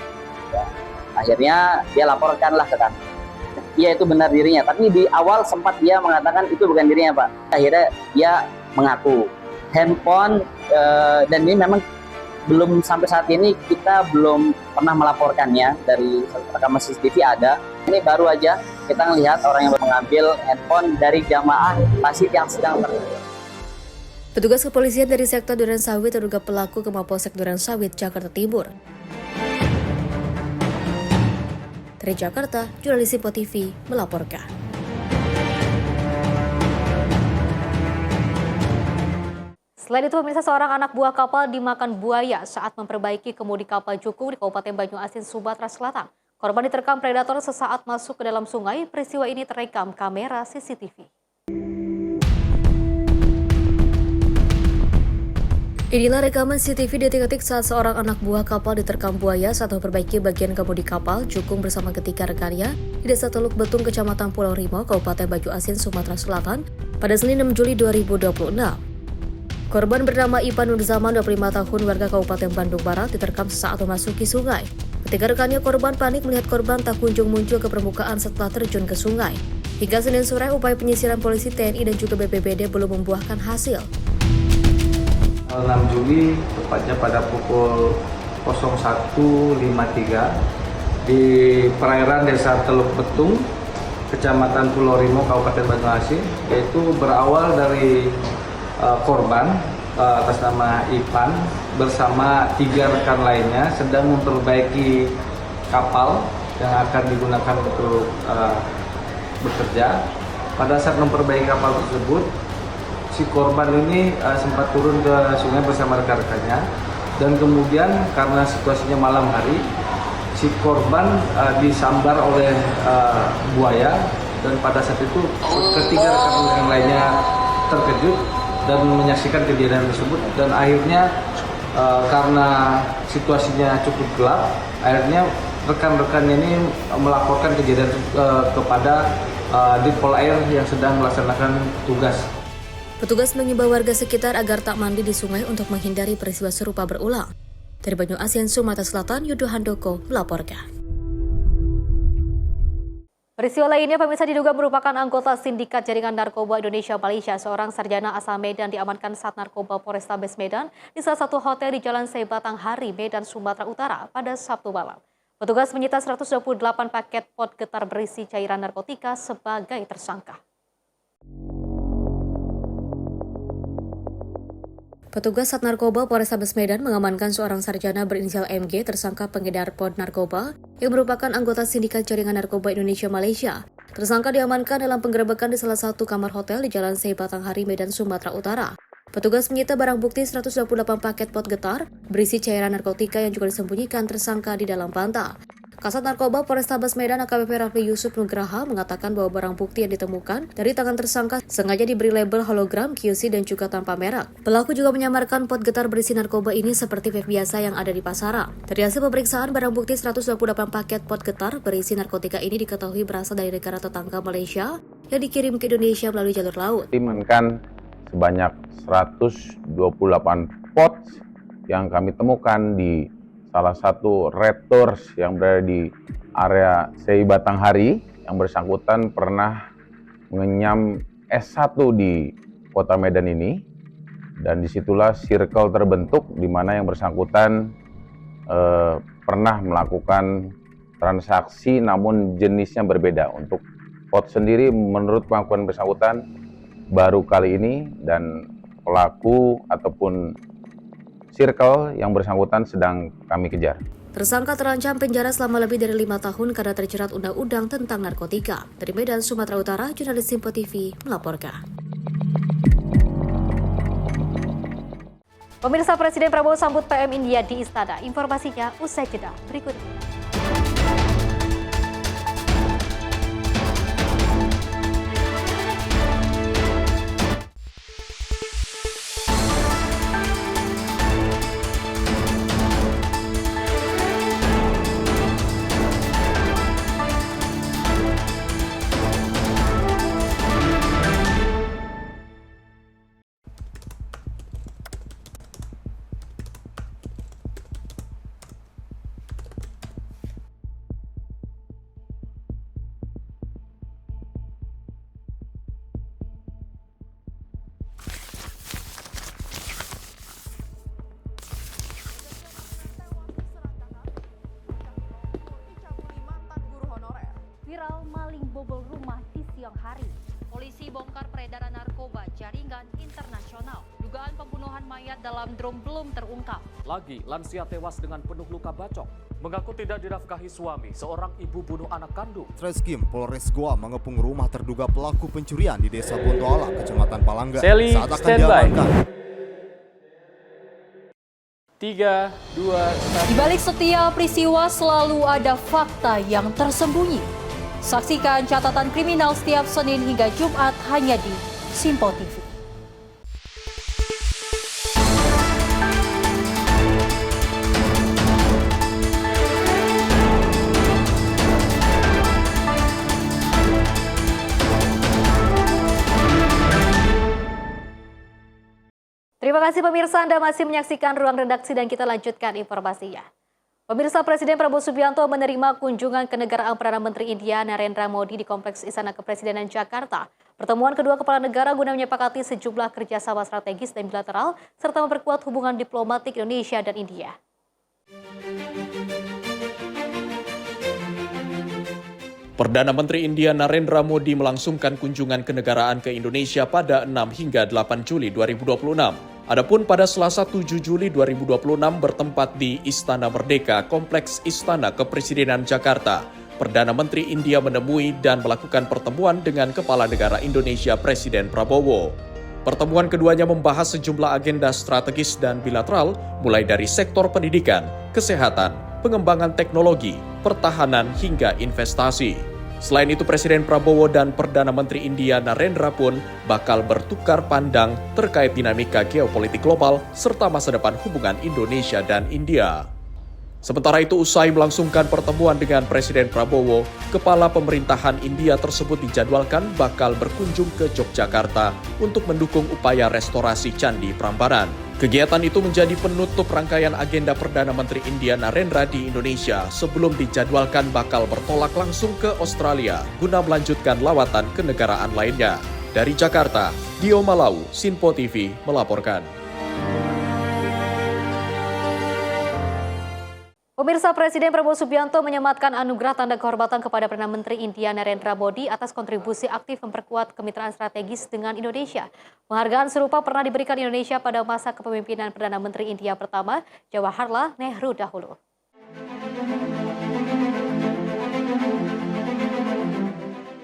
Ya, akhirnya dia laporkanlah ke kami. Iya, itu benar dirinya. Tapi di awal sempat dia mengatakan itu bukan dirinya, Pak. Akhirnya dia mengaku handphone, dan ini memang belum sampai saat ini kita belum pernah melaporkannya. Dari rekaman CCTV ada. Ini baru aja kita melihat orang yang mengambil handphone dari jamaah masjid yang sedang tertidur. Petugas kepolisian dari sektor Durensawit terduga pelaku ke Mapolsek Durensawit, Jakarta Timur. Dari Jakarta, jurnalis Simpo TV melaporkan. Selain itu, pemirsa, seorang anak buah kapal dimakan buaya saat memperbaiki kemudi kapal Jukung di Kabupaten Banyuasin, Sumatera Selatan. Korban diterkam predator sesaat masuk ke dalam sungai. Peristiwa ini terekam kamera CCTV. Inilah rekaman CCTV detik-detik saat seorang anak buah kapal diterkam buaya saat memperbaiki bagian kemudi kapal Jukung bersama ketiga rekannya di Desa Teluk Betung, Kecamatan Pulau Rimo, Kabupaten Banyuasin, Sumatera Selatan pada Senin 6 Juli 2026. Korban bernama Ipan Nurzaman, 25 tahun, warga Kabupaten Bandung Barat, diterkam sesaat memasuki sungai. Ketiga rekannya korban panik melihat korban tak kunjung muncul ke permukaan setelah terjun ke sungai. Hingga Senin sore, upaya penyisiran polisi, TNI, dan juga BPBD belum membuahkan hasil. 6 Juli, tepatnya pada pukul 01.53 di perairan Desa Teluk Betung, Kecamatan Pulau Rimo, Kabupaten Banyuasin, yaitu berawal dari korban atas nama Ipan bersama 3 rekan lainnya sedang memperbaiki kapal yang akan digunakan untuk bekerja. Pada saat memperbaiki kapal tersebut, si korban ini sempat turun ke sungai bersama rekan-rekannya, dan kemudian karena situasinya malam hari, si korban disambar oleh buaya, dan pada saat itu ketiga rekan yang lainnya terkejut dan menyaksikan kejadian tersebut, dan akhirnya karena situasinya cukup gelap, akhirnya rekan-rekan ini melaporkan kejadian kepada Ditpol Air yang sedang melaksanakan tugas. Petugas mengimbau warga sekitar agar tak mandi di sungai untuk menghindari peristiwa serupa berulang. Dari Banyuasin, Sumatera Selatan, Yudo Handoko melaporkan. Peristiwa lainnya, pemirsa, diduga merupakan anggota sindikat jaringan narkoba Indonesia Malaysia. Seorang sarjana asal Medan diamankan Sat Narkoba Polrestabes Medan di salah satu hotel di Jalan Sebatang Hari, Medan, Sumatera Utara pada Sabtu malam. Petugas menyita 128 paket pot getar berisi cairan narkotika sebagai tersangka. Petugas Sat Narkoba Polrestabes Medan mengamankan seorang sarjana berinisial MG, tersangka pengedar pot narkoba yang merupakan anggota sindikat jaringan narkoba Indonesia Malaysia. Tersangka diamankan dalam penggerebekan di salah satu kamar hotel di Jalan Sebatang Hari, Medan, Sumatera Utara. Petugas menyita barang bukti 128 paket pot getar berisi cairan narkotika yang juga disembunyikan tersangka di dalam panta. Kasat Narkoba Polrestabes Medan AKBP Rafli Yusuf Nugraha mengatakan bahwa barang bukti yang ditemukan dari tangan tersangka sengaja diberi label hologram, QC, dan juga tanpa merek. Pelaku juga menyamarkan pot getar berisi narkoba ini seperti vape biasa yang ada di pasaran. Dari hasil pemeriksaan, barang bukti 128 paket pot getar berisi narkotika ini diketahui berasal dari negara tetangga Malaysia yang dikirim ke Indonesia melalui jalur laut. Diamankan sebanyak 128 pot yang kami temukan di salah satu Raptors yang berada di area Sebatang Hari, yang bersangkutan pernah mengenyam S1 di kota Medan ini, dan disitulah circle terbentuk di mana yang bersangkutan pernah melakukan transaksi namun jenisnya berbeda. Untuk pot sendiri menurut pengakuan bersangkutan baru kali ini, dan pelaku ataupun circle yang bersangkutan sedang kami kejar. Tersangka terancam penjara selama lebih dari 5 tahun karena terjerat undang-undang tentang narkotika. Dari Medan, Sumatera Utara, jurnalis Simpo TV melaporkan. Pemirsa, Presiden Prabowo sambut PM India di Istana. Informasinya usai jeda berikut ini. siang hari. Polisi bongkar peredaran narkoba jaringan internasional. Dugaan pembunuhan mayat dalam drum belum terungkap. Lagi, lansia tewas dengan penuh luka bacok. Mengaku tidak dinafkahi suami, seorang ibu bunuh anak kandung. Treskrim Polres Goa mengepung rumah terduga pelaku pencurian di Desa Bontoala, Kecamatan Palangga. Sally, saat akan standby. diamankan. 3, 2, 1. Di balik setiap peristiwa selalu ada fakta yang tersembunyi. Saksikan catatan kriminal setiap Senin hingga Jumat hanya di Simpo TV. Terima kasih pemirsa, Anda masih menyaksikan Ruang Redaksi dan kita lanjutkan informasinya. Pemirsa, Presiden Prabowo Subianto menerima kunjungan kenegaraan Perdana Menteri India Narendra Modi di Kompleks Istana Kepresidenan Jakarta. Pertemuan kedua kepala negara guna menyepakati sejumlah kerjasama strategis dan bilateral serta memperkuat hubungan diplomatik Indonesia dan India. Perdana Menteri India Narendra Modi melangsungkan kunjungan kenegaraan ke Indonesia pada 6 hingga 8 Juli 2026. Adapun pada Selasa 7 Juli 2026 bertempat di Istana Merdeka, Kompleks Istana Kepresidenan Jakarta. Perdana Menteri India menemui dan melakukan pertemuan dengan Kepala Negara Indonesia Presiden Prabowo. Pertemuan keduanya membahas sejumlah agenda strategis dan bilateral, mulai dari sektor pendidikan, kesehatan, pengembangan teknologi, pertahanan hingga investasi. Selain itu, Presiden Prabowo dan Perdana Menteri India Narendra pun bakal bertukar pandang terkait dinamika geopolitik global serta masa depan hubungan Indonesia dan India. Sementara itu, usai melangsungkan pertemuan dengan Presiden Prabowo, Kepala Pemerintahan India tersebut dijadwalkan bakal berkunjung ke Yogyakarta untuk mendukung upaya restorasi Candi Prambanan. Kegiatan itu menjadi penutup rangkaian agenda Perdana Menteri India Narendra di Indonesia sebelum dijadwalkan bakal bertolak langsung ke Australia guna melanjutkan lawatan kenegaraan lainnya. Dari Jakarta, Dio Malau, Sinpo TV melaporkan. Pemirsa, Presiden Prabowo Subianto menyematkan anugerah tanda kehormatan kepada Perdana Menteri India Narendra Modi atas kontribusi aktif memperkuat kemitraan strategis dengan Indonesia. Penghargaan serupa pernah diberikan Indonesia pada masa kepemimpinan Perdana Menteri India pertama, Jawaharlal Nehru dahulu.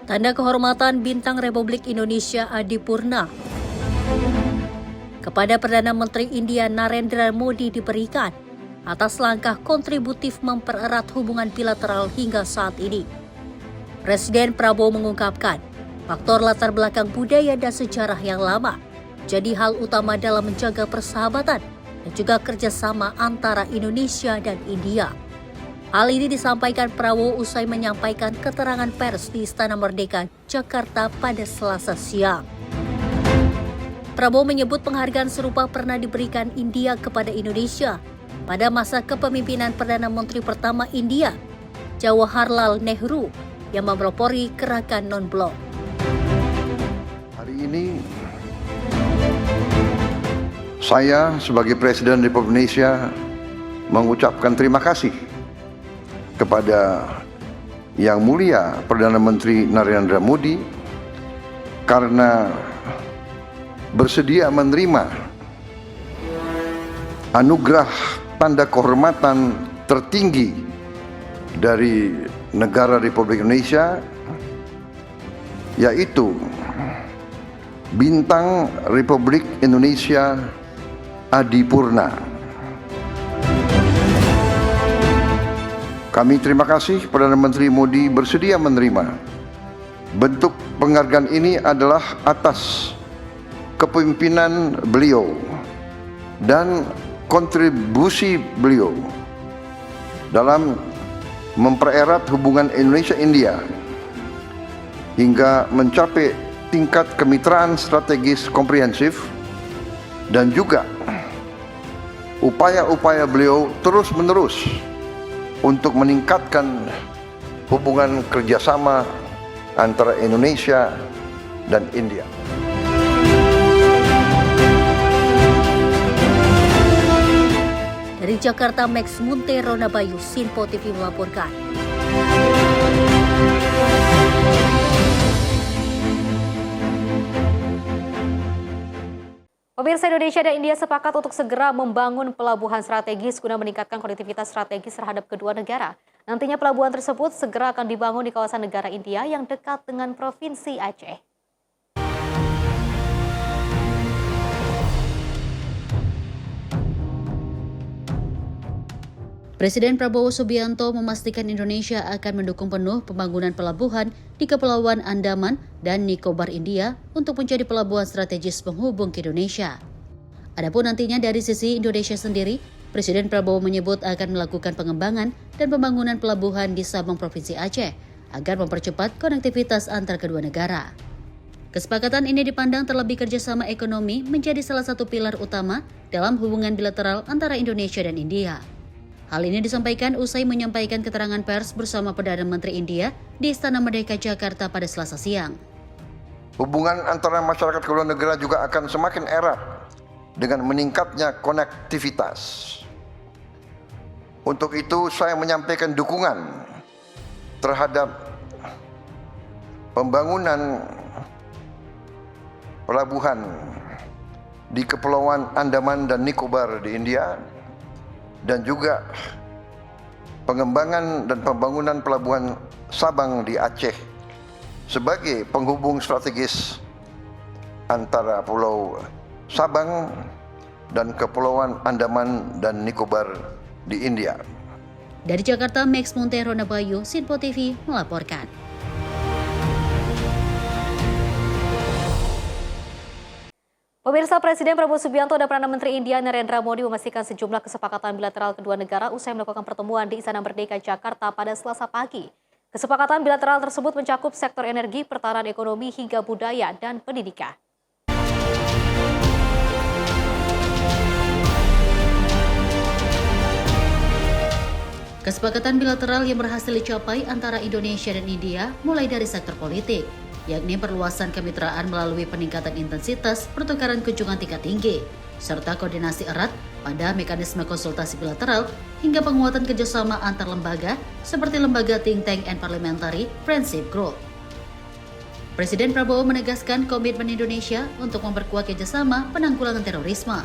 Tanda kehormatan Bintang Republik Indonesia Adipurna kepada Perdana Menteri India Narendra Modi diberikan atas langkah kontributif mempererat hubungan bilateral hingga saat ini. Presiden Prabowo mengungkapkan, faktor latar belakang budaya dan sejarah yang lama jadi hal utama dalam menjaga persahabatan dan juga kerjasama antara Indonesia dan India. Hal ini disampaikan Prabowo usai menyampaikan keterangan pers di Istana Merdeka, Jakarta pada Selasa siang. Prabowo menyebut penghargaan serupa pernah diberikan India kepada Indonesia pada masa kepemimpinan Perdana Menteri pertama India, Jawaharlal Nehru, yang memelopori gerakan non-blok. Hari ini, saya sebagai Presiden Republik Indonesia mengucapkan terima kasih kepada Yang Mulia Perdana Menteri Narendra Modi karena bersedia menerima anugerah tanda kehormatan tertinggi dari negara Republik Indonesia, yaitu Bintang Republik Indonesia Adipurna. Kami terima kasih Perdana Menteri Modi bersedia menerima. Bentuk penghargaan ini adalah atas kepemimpinan beliau dan kontribusi beliau dalam mempererat hubungan Indonesia-India hingga mencapai tingkat kemitraan strategis komprehensif, dan juga upaya-upaya beliau terus-menerus untuk meningkatkan hubungan kerjasama antara Indonesia dan India. Dari Jakarta, Max Muntero Nabayu, Sinpo TV melaporkan. Pemirsa, Indonesia dan India sepakat untuk segera membangun pelabuhan strategis guna meningkatkan konektivitas strategis terhadap kedua negara. Nantinya pelabuhan tersebut segera akan dibangun di kawasan negara India yang dekat dengan Provinsi Aceh. Presiden Prabowo Subianto memastikan Indonesia akan mendukung penuh pembangunan pelabuhan di Kepulauan Andaman dan Nicobar, India untuk menjadi pelabuhan strategis penghubung ke Indonesia. Adapun nantinya dari sisi Indonesia sendiri, Presiden Prabowo menyebut akan melakukan pengembangan dan pembangunan pelabuhan di Sabang Provinsi Aceh agar mempercepat konektivitas antar kedua negara. Kesepakatan ini dipandang terlebih kerjasama ekonomi menjadi salah satu pilar utama dalam hubungan bilateral antara Indonesia dan India. Hal ini disampaikan usai menyampaikan keterangan pers bersama Perdana Menteri India di Istana Merdeka Jakarta pada Selasa siang. Hubungan antara masyarakat kedua negara juga akan semakin erat dengan meningkatnya konektivitas. Untuk itu saya menyampaikan dukungan terhadap pembangunan pelabuhan di Kepulauan Andaman dan Nicobar di India, dan juga pengembangan dan pembangunan pelabuhan Sabang di Aceh sebagai penghubung strategis antara Pulau Sabang dan Kepulauan Andaman dan Nicobar di India. Dari Jakarta, Max Montero Nabayu, Sinpo TV melaporkan. Pemirsa, Presiden Prabowo Subianto dan Perdana Menteri India Narendra Modi memastikan sejumlah kesepakatan bilateral kedua negara usai melakukan pertemuan di Istana Merdeka Jakarta pada Selasa pagi. Kesepakatan bilateral tersebut mencakup sektor energi, pertahanan ekonomi, hingga budaya dan pendidikan. Kesepakatan bilateral yang berhasil dicapai antara Indonesia dan India mulai dari sektor politik, yakni perluasan kemitraan melalui peningkatan intensitas pertukaran kunjungan tingkat tinggi, serta koordinasi erat pada mekanisme konsultasi bilateral hingga penguatan kerjasama antar lembaga seperti lembaga think tank and parliamentary friendship group. Presiden Prabowo menegaskan komitmen Indonesia untuk memperkuat kerjasama penanggulangan terorisme,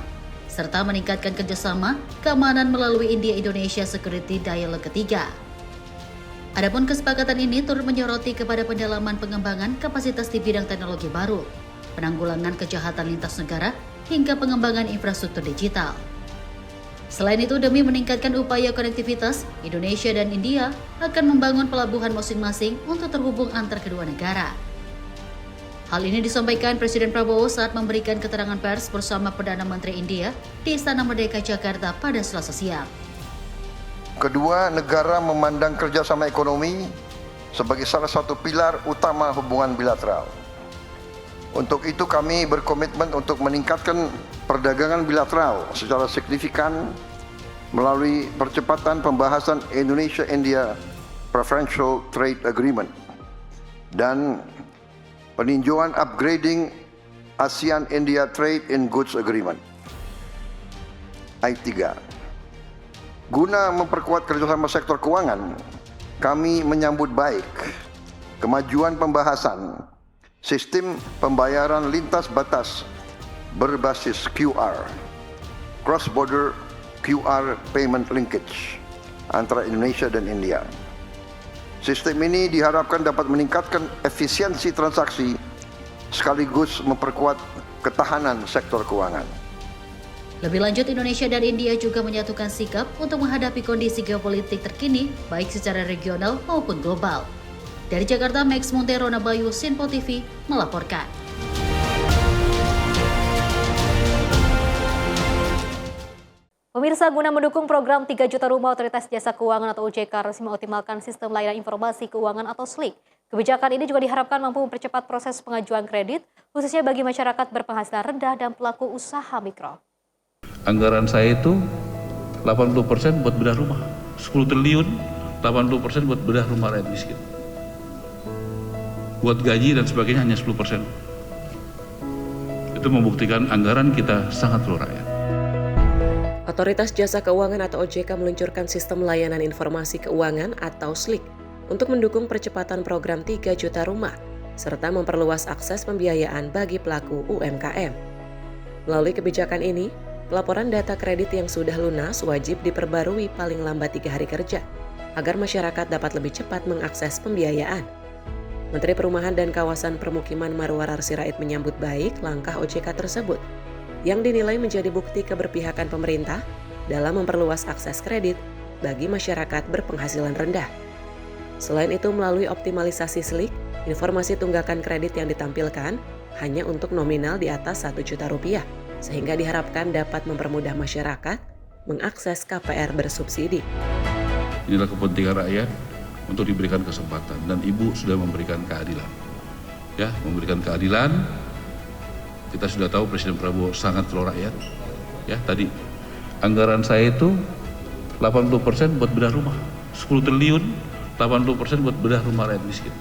serta meningkatkan kerjasama keamanan melalui India-Indonesia Security Dialogue ketiga. Adapun kesepakatan ini turut menyoroti kepada pendalaman pengembangan kapasitas di bidang teknologi baru, penanggulangan kejahatan lintas negara, hingga pengembangan infrastruktur digital. Selain itu, demi meningkatkan upaya konektivitas, Indonesia dan India akan membangun pelabuhan masing-masing untuk terhubung antar kedua negara. Hal ini disampaikan Presiden Prabowo saat memberikan keterangan pers bersama Perdana Menteri India di Istana Merdeka Jakarta pada Selasa siang. Kedua negara memandang kerjasama ekonomi sebagai salah satu pilar utama hubungan bilateral. Untuk itu kami berkomitmen untuk meningkatkan perdagangan bilateral secara signifikan melalui percepatan pembahasan Indonesia-India Preferential Trade Agreement dan peninjauan upgrading ASEAN-India Trade in Goods Agreement I3. Guna memperkuat kerjasama sektor keuangan, kami menyambut baik kemajuan pembahasan sistem pembayaran lintas batas berbasis QR, cross-border QR payment linkage antara Indonesia dan India. Sistem ini diharapkan dapat meningkatkan efisiensi transaksi sekaligus memperkuat ketahanan sektor keuangan. Lebih lanjut, Indonesia dan India juga menyatukan sikap untuk menghadapi kondisi geopolitik terkini, baik secara regional maupun global. Dari Jakarta, Max Montero Nabayu, Sinpo TV melaporkan. Pemirsa, guna mendukung program 3 juta rumah Otoritas Jasa Keuangan atau OJK resmi mengoptimalkan sistem layanan informasi keuangan atau SLIK. Kebijakan ini juga diharapkan mampu mempercepat proses pengajuan kredit, khususnya bagi masyarakat berpenghasilan rendah dan pelaku usaha mikro. Anggaran saya itu 80% buat bedah rumah, 10 triliun, 80% buat bedah rumah rakyat miskin. Buat gaji dan sebagainya hanya 10%. Itu membuktikan anggaran kita sangat pro rakyat. Otoritas Jasa Keuangan atau OJK meluncurkan sistem layanan informasi keuangan atau SLIK untuk mendukung percepatan program 3 juta rumah, serta memperluas akses pembiayaan bagi pelaku UMKM. Melalui kebijakan ini, pelaporan data kredit yang sudah lunas wajib diperbarui paling lambat 3 hari kerja, agar masyarakat dapat lebih cepat mengakses pembiayaan. Menteri Perumahan dan Kawasan Permukiman Marwarar Sirait menyambut baik langkah OJK tersebut, yang dinilai menjadi bukti keberpihakan pemerintah dalam memperluas akses kredit bagi masyarakat berpenghasilan rendah. Selain itu, melalui optimalisasi SLIK, informasi tunggakan kredit yang ditampilkan hanya untuk nominal di atas Rp1 juta, sehingga diharapkan dapat mempermudah masyarakat mengakses KPR bersubsidi. Inilah kepentingan rakyat untuk diberikan kesempatan, dan Ibu sudah memberikan keadilan. Ya, memberikan keadilan. Kita sudah tahu Presiden Prabowo sangat pro rakyat. Ya, tadi anggaran saya itu 80% buat bedah rumah, 10 triliun, 80% buat bedah rumah rakyat miskin.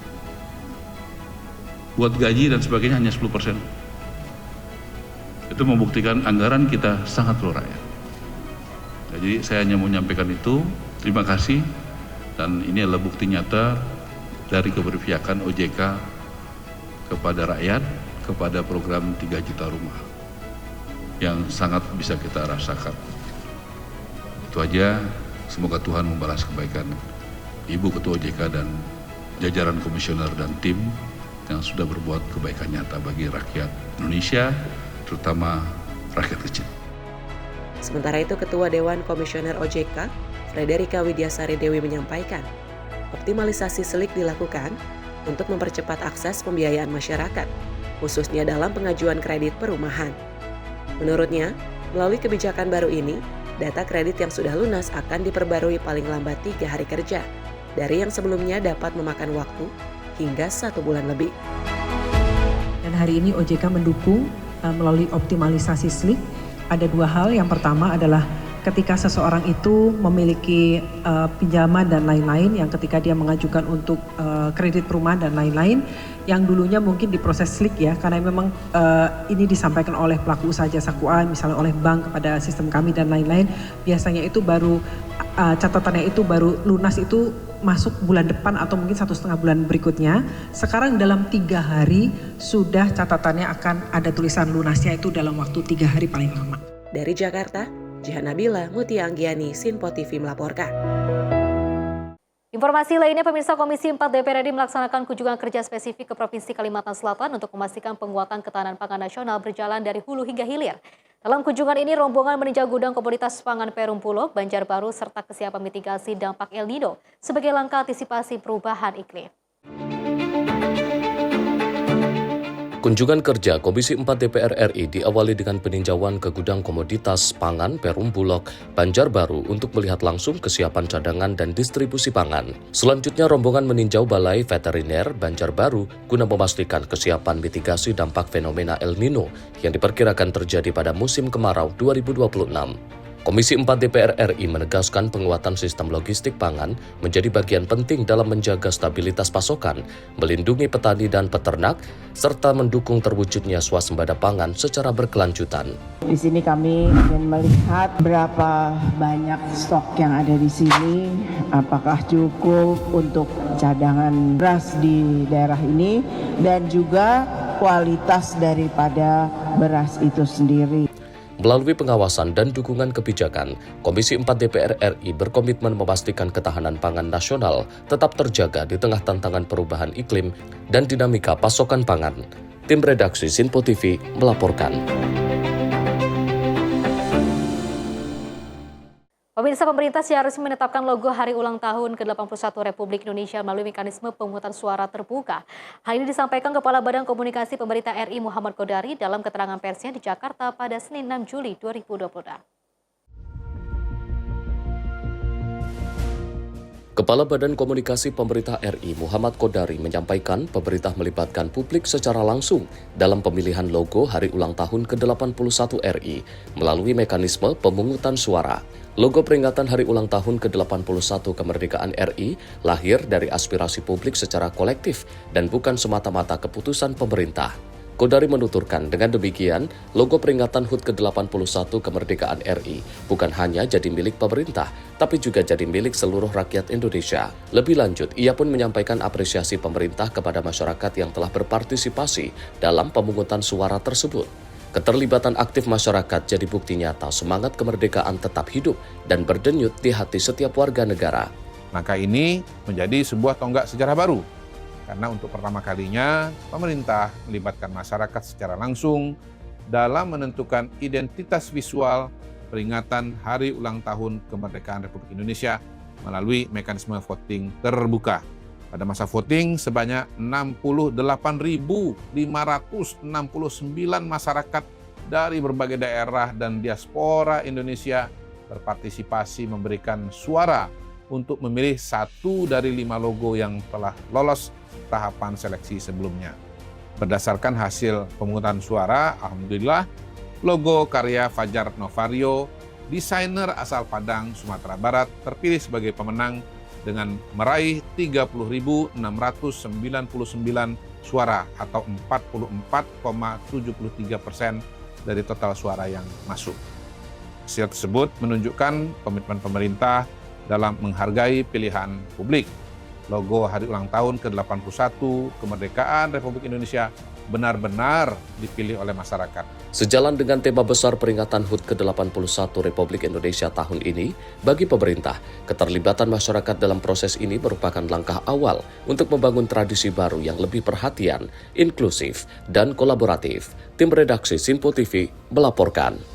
Buat gaji dan sebagainya hanya 10%. Itu membuktikan anggaran kita sangat pro rakyat. Jadi saya hanya mau menyampaikan itu. Terima kasih, dan ini adalah bukti nyata dari keberpihakan OJK kepada rakyat, kepada program 3 juta rumah yang sangat bisa kita rasakan. Itu aja, semoga Tuhan membalas kebaikan Ibu Ketua OJK dan jajaran komisioner dan tim yang sudah berbuat kebaikan nyata bagi rakyat Indonesia, terutama rakyat kecil. Sementara itu, Ketua Dewan Komisioner OJK, Frederika Widyasari Dewi menyampaikan, optimalisasi SLIK dilakukan untuk mempercepat akses pembiayaan masyarakat, khususnya dalam pengajuan kredit perumahan. Menurutnya, melalui kebijakan baru ini, data kredit yang sudah lunas akan diperbarui paling lambat 3 hari kerja, dari yang sebelumnya dapat memakan waktu hingga 1 bulan lebih. Dan hari ini OJK mendukung melalui optimalisasi SLIK. Ada 2 hal. Yang pertama adalah ketika seseorang itu memiliki pinjaman dan lain-lain, yang ketika dia mengajukan untuk kredit perumahan dan lain-lain, yang dulunya mungkin diproses SLIK ya, karena memang ini disampaikan oleh pelaku usaha jasa keuangan, misalnya oleh bank kepada sistem kami dan lain-lain, biasanya itu baru catatannya itu baru lunas itu masuk bulan depan atau mungkin 1,5 bulan berikutnya. Sekarang dalam 3 hari sudah catatannya akan ada tulisan lunasnya itu dalam waktu 3 hari paling lama. Dari Jakarta, Jihan Nabila, Mutia Anggiani, Sinpo TV melaporkan. Informasi lainnya, pemirsa, Komisi 4 DPR RI melaksanakan kunjungan kerja spesifik ke Provinsi Kalimantan Selatan untuk memastikan penguatan ketahanan pangan nasional berjalan dari hulu hingga hilir. Dalam kunjungan ini, rombongan meninjau gudang komoditas pangan Perum Bulog, Banjarbaru, serta kesiapan mitigasi dampak El Nino sebagai langkah antisipasi perubahan iklim. Kunjungan kerja Komisi 4 DPR RI diawali dengan peninjauan ke gudang komoditas pangan Perum Bulog, Banjarbaru untuk melihat langsung kesiapan cadangan dan distribusi pangan. Selanjutnya, rombongan meninjau Balai Veteriner Banjarbaru guna memastikan kesiapan mitigasi dampak fenomena El Nino yang diperkirakan terjadi pada musim kemarau 2026. Komisi 4 DPR RI menegaskan penguatan sistem logistik pangan menjadi bagian penting dalam menjaga stabilitas pasokan, melindungi petani dan peternak, serta mendukung terwujudnya swasembada pangan secara berkelanjutan. Di sini kami ingin melihat berapa banyak stok yang ada di sini, apakah cukup untuk cadangan beras di daerah ini, dan juga kualitas daripada beras itu sendiri. Melalui pengawasan dan dukungan kebijakan, Komisi 4 DPR RI berkomitmen memastikan ketahanan pangan nasional tetap terjaga di tengah tantangan perubahan iklim dan dinamika pasokan pangan. Tim redaksi Sinpo TV melaporkan. Pemirsa, pemerintah seharusnya menetapkan logo Hari Ulang Tahun ke-81 Republik Indonesia melalui mekanisme pemungutan suara terbuka. Hal ini disampaikan Kepala Badan Komunikasi Pemerintah RI Muhammad Kodari dalam keterangan persnya di Jakarta pada Senin 6 Juli 2026. Kepala Badan Komunikasi Pemerintah RI Muhammad Kodari menyampaikan pemerintah melibatkan publik secara langsung dalam pemilihan logo Hari Ulang Tahun ke-81 RI melalui mekanisme pemungutan suara. Logo peringatan Hari Ulang Tahun ke-81 kemerdekaan RI lahir dari aspirasi publik secara kolektif dan bukan semata-mata keputusan pemerintah. Kodari menuturkan dengan demikian, logo peringatan HUT ke-81 kemerdekaan RI bukan hanya jadi milik pemerintah, tapi juga jadi milik seluruh rakyat Indonesia. Lebih lanjut, ia pun menyampaikan apresiasi pemerintah kepada masyarakat yang telah berpartisipasi dalam pemungutan suara tersebut. Keterlibatan aktif masyarakat jadi bukti nyata semangat kemerdekaan tetap hidup dan berdenyut di hati setiap warga negara. Maka ini menjadi sebuah tonggak sejarah baru, karena untuk pertama kalinya pemerintah melibatkan masyarakat secara langsung dalam menentukan identitas visual peringatan Hari Ulang Tahun Kemerdekaan Republik Indonesia melalui mekanisme voting terbuka. Pada masa voting, sebanyak 68.569 masyarakat dari berbagai daerah dan diaspora Indonesia berpartisipasi memberikan suara untuk memilih satu dari 5 logo yang telah lolos tahapan seleksi sebelumnya. Berdasarkan hasil pemungutan suara, alhamdulillah, logo karya Fajar Novario, desainer asal Padang, Sumatera Barat, terpilih sebagai pemenang dengan meraih 30.699 suara atau 44,73% dari total suara yang masuk. Hasil tersebut menunjukkan komitmen pemerintah dalam menghargai pilihan publik. Logo Hari Ulang Tahun ke-81 Kemerdekaan Republik Indonesia benar-benar dipilih oleh masyarakat. Sejalan dengan tema besar peringatan HUT ke-81 Republik Indonesia tahun ini, bagi pemerintah, keterlibatan masyarakat dalam proses ini merupakan langkah awal untuk membangun tradisi baru yang lebih perhatian, inklusif, dan kolaboratif. Tim redaksi Simpo TV melaporkan.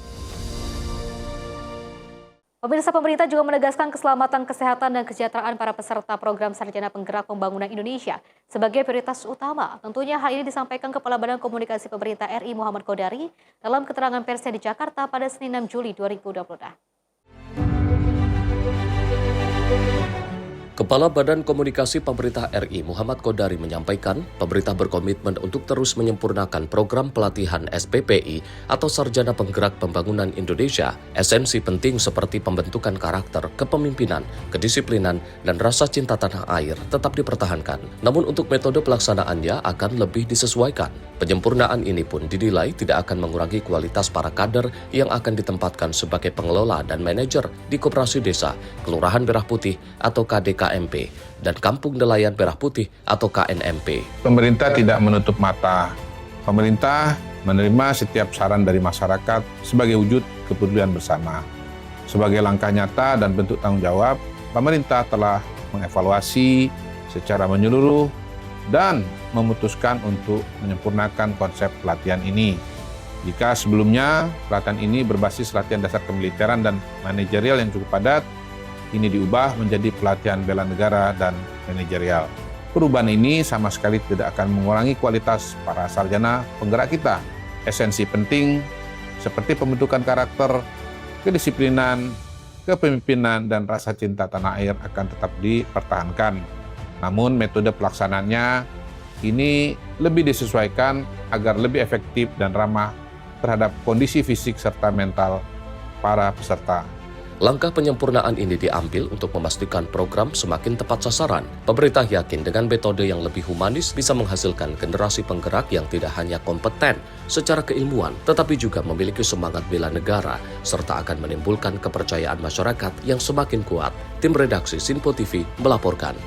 Pemirsa, pemerintah juga menegaskan keselamatan, kesehatan, dan kesejahteraan para peserta program Sarjana Penggerak Pembangunan Indonesia sebagai prioritas utama. Tentunya hal ini disampaikan Kepala Badan Komunikasi Pemerintah RI Muhammad Kodari dalam keterangan persnya di Jakarta pada Senin 6 Juli 2020. Kepala Badan Komunikasi Pemerintah RI Muhammad Kodari menyampaikan, pemerintah berkomitmen untuk terus menyempurnakan program pelatihan SPPI atau Sarjana Penggerak Pembangunan Indonesia. Esensi penting seperti pembentukan karakter, kepemimpinan, kedisiplinan, dan rasa cinta tanah air tetap dipertahankan. Namun untuk metode pelaksanaannya akan lebih disesuaikan. Penyempurnaan ini pun dinilai tidak akan mengurangi kualitas para kader yang akan ditempatkan sebagai pengelola dan manajer di Koperasi Desa, Kelurahan Merah Putih atau KDKMP, dan Kampung Nelayan Merah Putih atau KNMP. Pemerintah tidak menutup mata. Pemerintah menerima setiap saran dari masyarakat sebagai wujud kepedulian bersama. Sebagai langkah nyata dan bentuk tanggung jawab, pemerintah telah mengevaluasi secara menyeluruh dan memutuskan untuk menyempurnakan konsep pelatihan ini. Jika sebelumnya pelatihan ini berbasis latihan dasar kemiliteran dan manajerial yang cukup padat, ini diubah menjadi pelatihan bela negara dan manajerial. Perubahan ini sama sekali tidak akan mengurangi kualitas para sarjana penggerak kita. Esensi penting seperti pembentukan karakter, kedisiplinan, kepemimpinan, dan rasa cinta tanah air akan tetap dipertahankan. Namun metode pelaksanaannya ini lebih disesuaikan agar lebih efektif dan ramah terhadap kondisi fisik serta mental para peserta. Langkah penyempurnaan ini diambil untuk memastikan program semakin tepat sasaran. Pemerintah yakin dengan metode yang lebih humanis bisa menghasilkan generasi penggerak yang tidak hanya kompeten secara keilmuan, tetapi juga memiliki semangat bela negara, serta akan menimbulkan kepercayaan masyarakat yang semakin kuat. Tim redaksi Simpo TV melaporkan.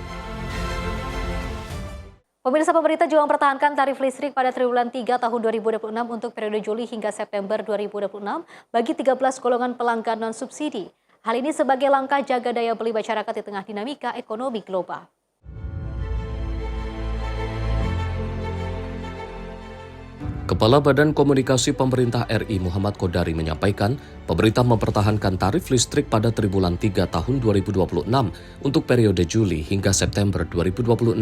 Pemirsa, pemerintah juga mempertahankan tarif listrik pada triwulan 3 tahun 2026 untuk periode Juli hingga September 2026 bagi 13 golongan pelanggan non-subsidi. Hal ini sebagai langkah jaga daya beli masyarakat di tengah dinamika ekonomi global. Kepala Badan Komunikasi Pemerintah RI Muhammad Kodari menyampaikan, pemerintah mempertahankan tarif listrik pada triwulan 3 tahun 2026 untuk periode Juli hingga September 2026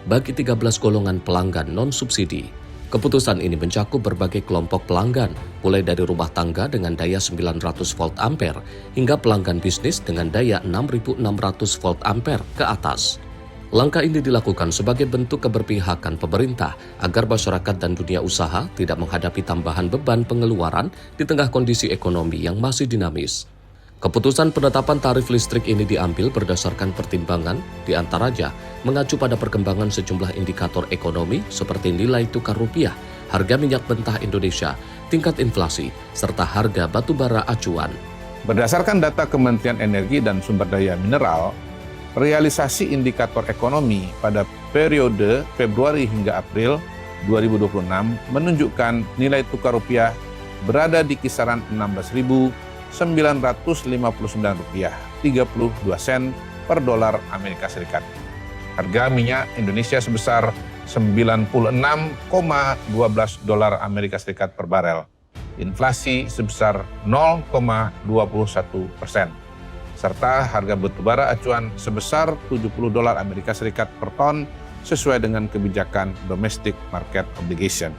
bagi 13 golongan pelanggan non-subsidi. Keputusan ini mencakup berbagai kelompok pelanggan, mulai dari rumah tangga dengan daya 900 volt ampere hingga pelanggan bisnis dengan daya 6600 volt ampere ke atas. Langkah ini dilakukan sebagai bentuk keberpihakan pemerintah agar masyarakat dan dunia usaha tidak menghadapi tambahan beban pengeluaran di tengah kondisi ekonomi yang masih dinamis. Keputusan penetapan tarif listrik ini diambil berdasarkan pertimbangan di antaranya mengacu pada perkembangan sejumlah indikator ekonomi seperti nilai tukar rupiah, harga minyak mentah Indonesia, tingkat inflasi, serta harga batubara acuan. Berdasarkan data Kementerian Energi dan Sumber Daya Mineral, realisasi indikator ekonomi pada periode Februari hingga April 2026 menunjukkan nilai tukar rupiah berada di kisaran Rp16.959.32 per dolar Amerika Serikat. Harga minyak Indonesia sebesar 96,12 dolar Amerika Serikat per barel. Inflasi sebesar 0,21%. Serta harga batubara acuan sebesar 70 dolar Amerika Serikat per ton sesuai dengan kebijakan Domestic Market Obligation.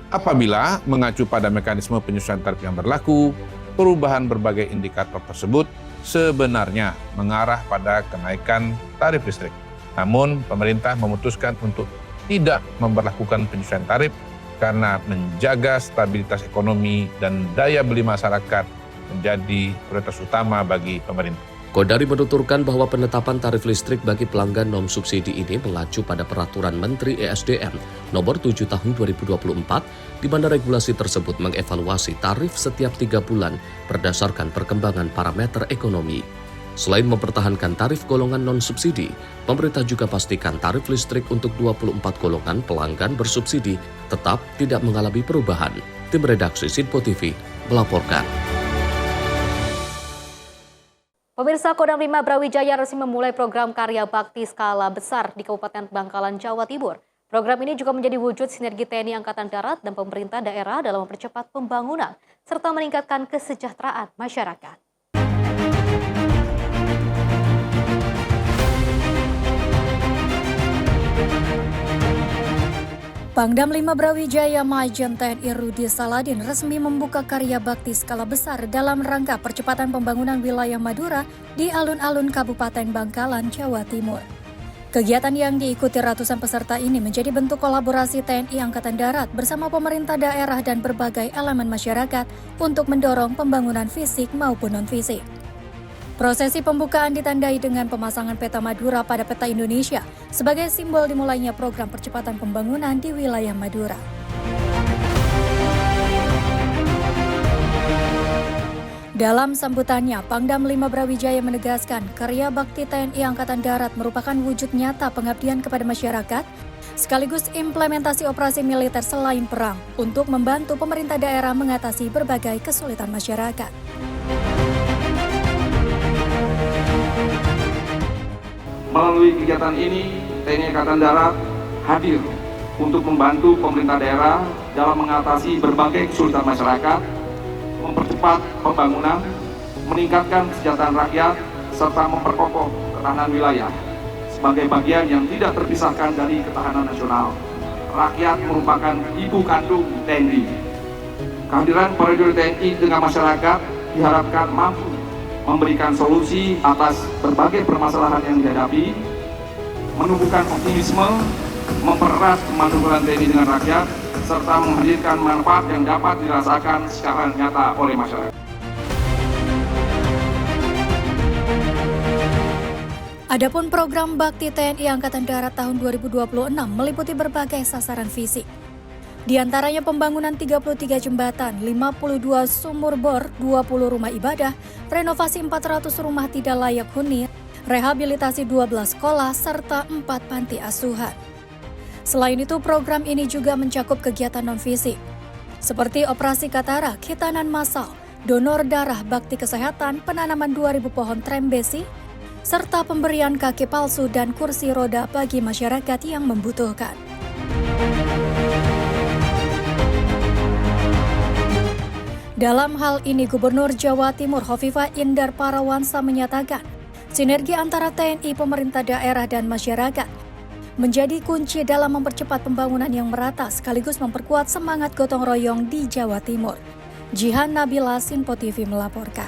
Apabila mengacu pada mekanisme penyesuaian tarif yang berlaku, perubahan berbagai indikator tersebut sebenarnya mengarah pada kenaikan tarif listrik. Namun, pemerintah memutuskan untuk tidak memberlakukan penyesuaian tarif karena menjaga stabilitas ekonomi dan daya beli masyarakat menjadi prioritas utama bagi pemerintah. Kodari menuturkan bahwa penetapan tarif listrik bagi pelanggan non-subsidi ini mengacu pada Peraturan Menteri ESDM Nomor 7 Tahun 2024, di mana regulasi tersebut mengevaluasi tarif setiap 3 bulan berdasarkan perkembangan parameter ekonomi. Selain mempertahankan tarif golongan non-subsidi, pemerintah juga pastikan tarif listrik untuk 24 golongan pelanggan bersubsidi tetap tidak mengalami perubahan. Tim redaksi Sinpo TV melaporkan. Pemirsa, Kodam 5 Brawijaya resmi memulai program karya bakti skala besar di Kabupaten Bangkalan, Jawa Timur. Program ini juga menjadi wujud sinergi TNI Angkatan Darat dan pemerintah daerah dalam mempercepat pembangunan serta meningkatkan kesejahteraan masyarakat. Pangdam 5 Brawijaya Majen TNI Rudi Saladin resmi membuka karya bakti skala besar dalam rangka percepatan pembangunan wilayah Madura di alun-alun Kabupaten Bangkalan, Jawa Timur. Kegiatan yang diikuti ratusan peserta ini menjadi bentuk kolaborasi TNI Angkatan Darat bersama pemerintah daerah dan berbagai elemen masyarakat untuk mendorong pembangunan fisik maupun non-fisik. Prosesi pembukaan ditandai dengan pemasangan peta Madura pada peta Indonesia sebagai simbol dimulainya program percepatan pembangunan di wilayah Madura. Dalam sambutannya, Pangdam 5 Brawijaya menegaskan karya bakti TNI Angkatan Darat merupakan wujud nyata pengabdian kepada masyarakat sekaligus implementasi operasi militer selain perang untuk membantu pemerintah daerah mengatasi berbagai kesulitan masyarakat. Melalui kegiatan ini, TNI Angkatan Darat hadir untuk membantu pemerintah daerah dalam mengatasi berbagai kesulitan masyarakat, mempercepat pembangunan, meningkatkan kesejahteraan rakyat, serta memperkokoh ketahanan wilayah sebagai bagian yang tidak terpisahkan dari ketahanan nasional. Rakyat merupakan ibu kandung TNI. Kehadiran prajurit TNI dengan masyarakat diharapkan mampu memberikan solusi atas berbagai permasalahan yang dihadapi, menumbuhkan optimisme, mempererat kemanduran TNI dengan rakyat, serta menghadirkan manfaat yang dapat dirasakan secara nyata oleh masyarakat. Adapun program Bakti TNI Angkatan Darat tahun 2026 meliputi berbagai sasaran fisik. Di antaranya pembangunan 33 jembatan, 52 sumur bor, 20 rumah ibadah, renovasi 400 rumah tidak layak huni, rehabilitasi 12 sekolah, serta 4 panti asuhan. Selain itu, program ini juga mencakup kegiatan non-fisik, seperti operasi katarak, hitanan massal, donor darah, bakti kesehatan, penanaman 2000 pohon trembesi, serta pemberian kaki palsu dan kursi roda bagi masyarakat yang membutuhkan. Dalam hal ini, Gubernur Jawa Timur Hovifah Indar Parawansa menyatakan, sinergi antara TNI, pemerintah daerah, dan masyarakat menjadi kunci dalam mempercepat pembangunan yang merata sekaligus memperkuat semangat gotong royong di Jawa Timur. Jihan Nabila, Sinpo TV melaporkan.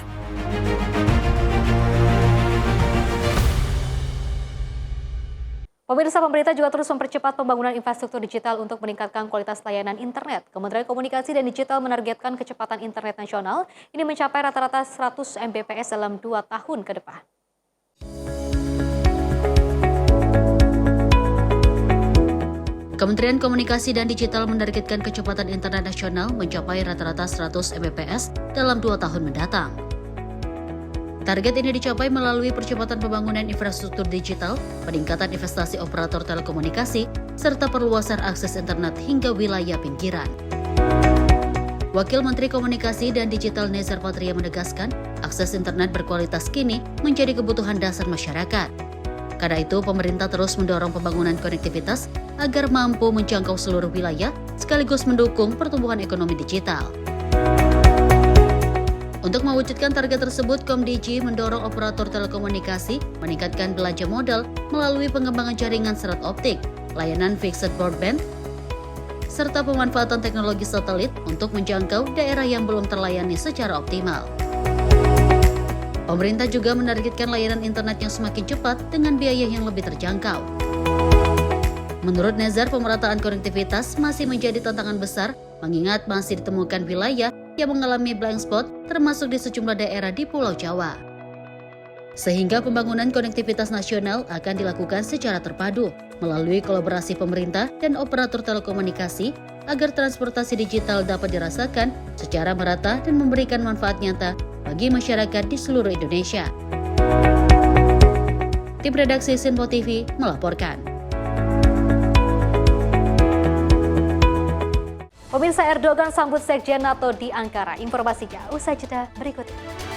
Pemirsa, pemerintah juga terus mempercepat pembangunan infrastruktur digital untuk meningkatkan kualitas layanan internet. Kementerian Komunikasi dan Digital menargetkan kecepatan internet nasional ini mencapai rata-rata 100 Mbps dalam 2 tahun ke depan. Kementerian Komunikasi dan Digital menargetkan kecepatan internet nasional mencapai rata-rata 100 Mbps dalam 2 tahun mendatang. Target ini dicapai melalui percepatan pembangunan infrastruktur digital, peningkatan investasi operator telekomunikasi, serta perluasan akses internet hingga wilayah pinggiran. Wakil Menteri Komunikasi dan Digital Nezar Patria menegaskan, akses internet berkualitas kini menjadi kebutuhan dasar masyarakat. Karena itu, pemerintah terus mendorong pembangunan konektivitas agar mampu menjangkau seluruh wilayah sekaligus mendukung pertumbuhan ekonomi digital. Untuk mewujudkan target tersebut, Komdigi mendorong operator telekomunikasi meningkatkan belanja modal melalui pengembangan jaringan serat optik, layanan fixed broadband, serta pemanfaatan teknologi satelit untuk menjangkau daerah yang belum terlayani secara optimal. Pemerintah juga menargetkan layanan internet yang semakin cepat dengan biaya yang lebih terjangkau. Menurut Nezar, pemerataan konektivitas masih menjadi tantangan besar mengingat masih ditemukan wilayah yang mengalami blind spot termasuk di sejumlah daerah di Pulau Jawa. Sehingga pembangunan konektivitas nasional akan dilakukan secara terpadu melalui kolaborasi pemerintah dan operator telekomunikasi agar transportasi digital dapat dirasakan secara merata dan memberikan manfaat nyata bagi masyarakat di seluruh Indonesia. Tim redaksi Sinpo TV melaporkan. Pemirsa, Erdogan sambut Sekjen NATO di Ankara. Informasinya usai jeda berikut ini.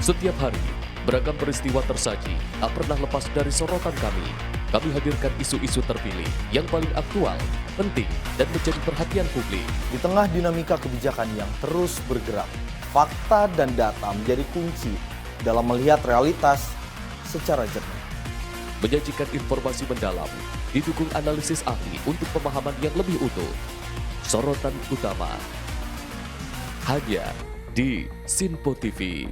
Setiap hari, beragam peristiwa tersaji tak pernah lepas dari sorotan kami. Kami hadirkan isu-isu terpilih yang paling aktual, penting, dan menjadi perhatian publik. Di tengah dinamika kebijakan yang terus bergerak, fakta dan data menjadi kunci dalam melihat realitas secara jernih. Menyajikan informasi mendalam, didukung analisis ahli untuk pemahaman yang lebih utuh. Sorotan utama hanya di Sinpo TV.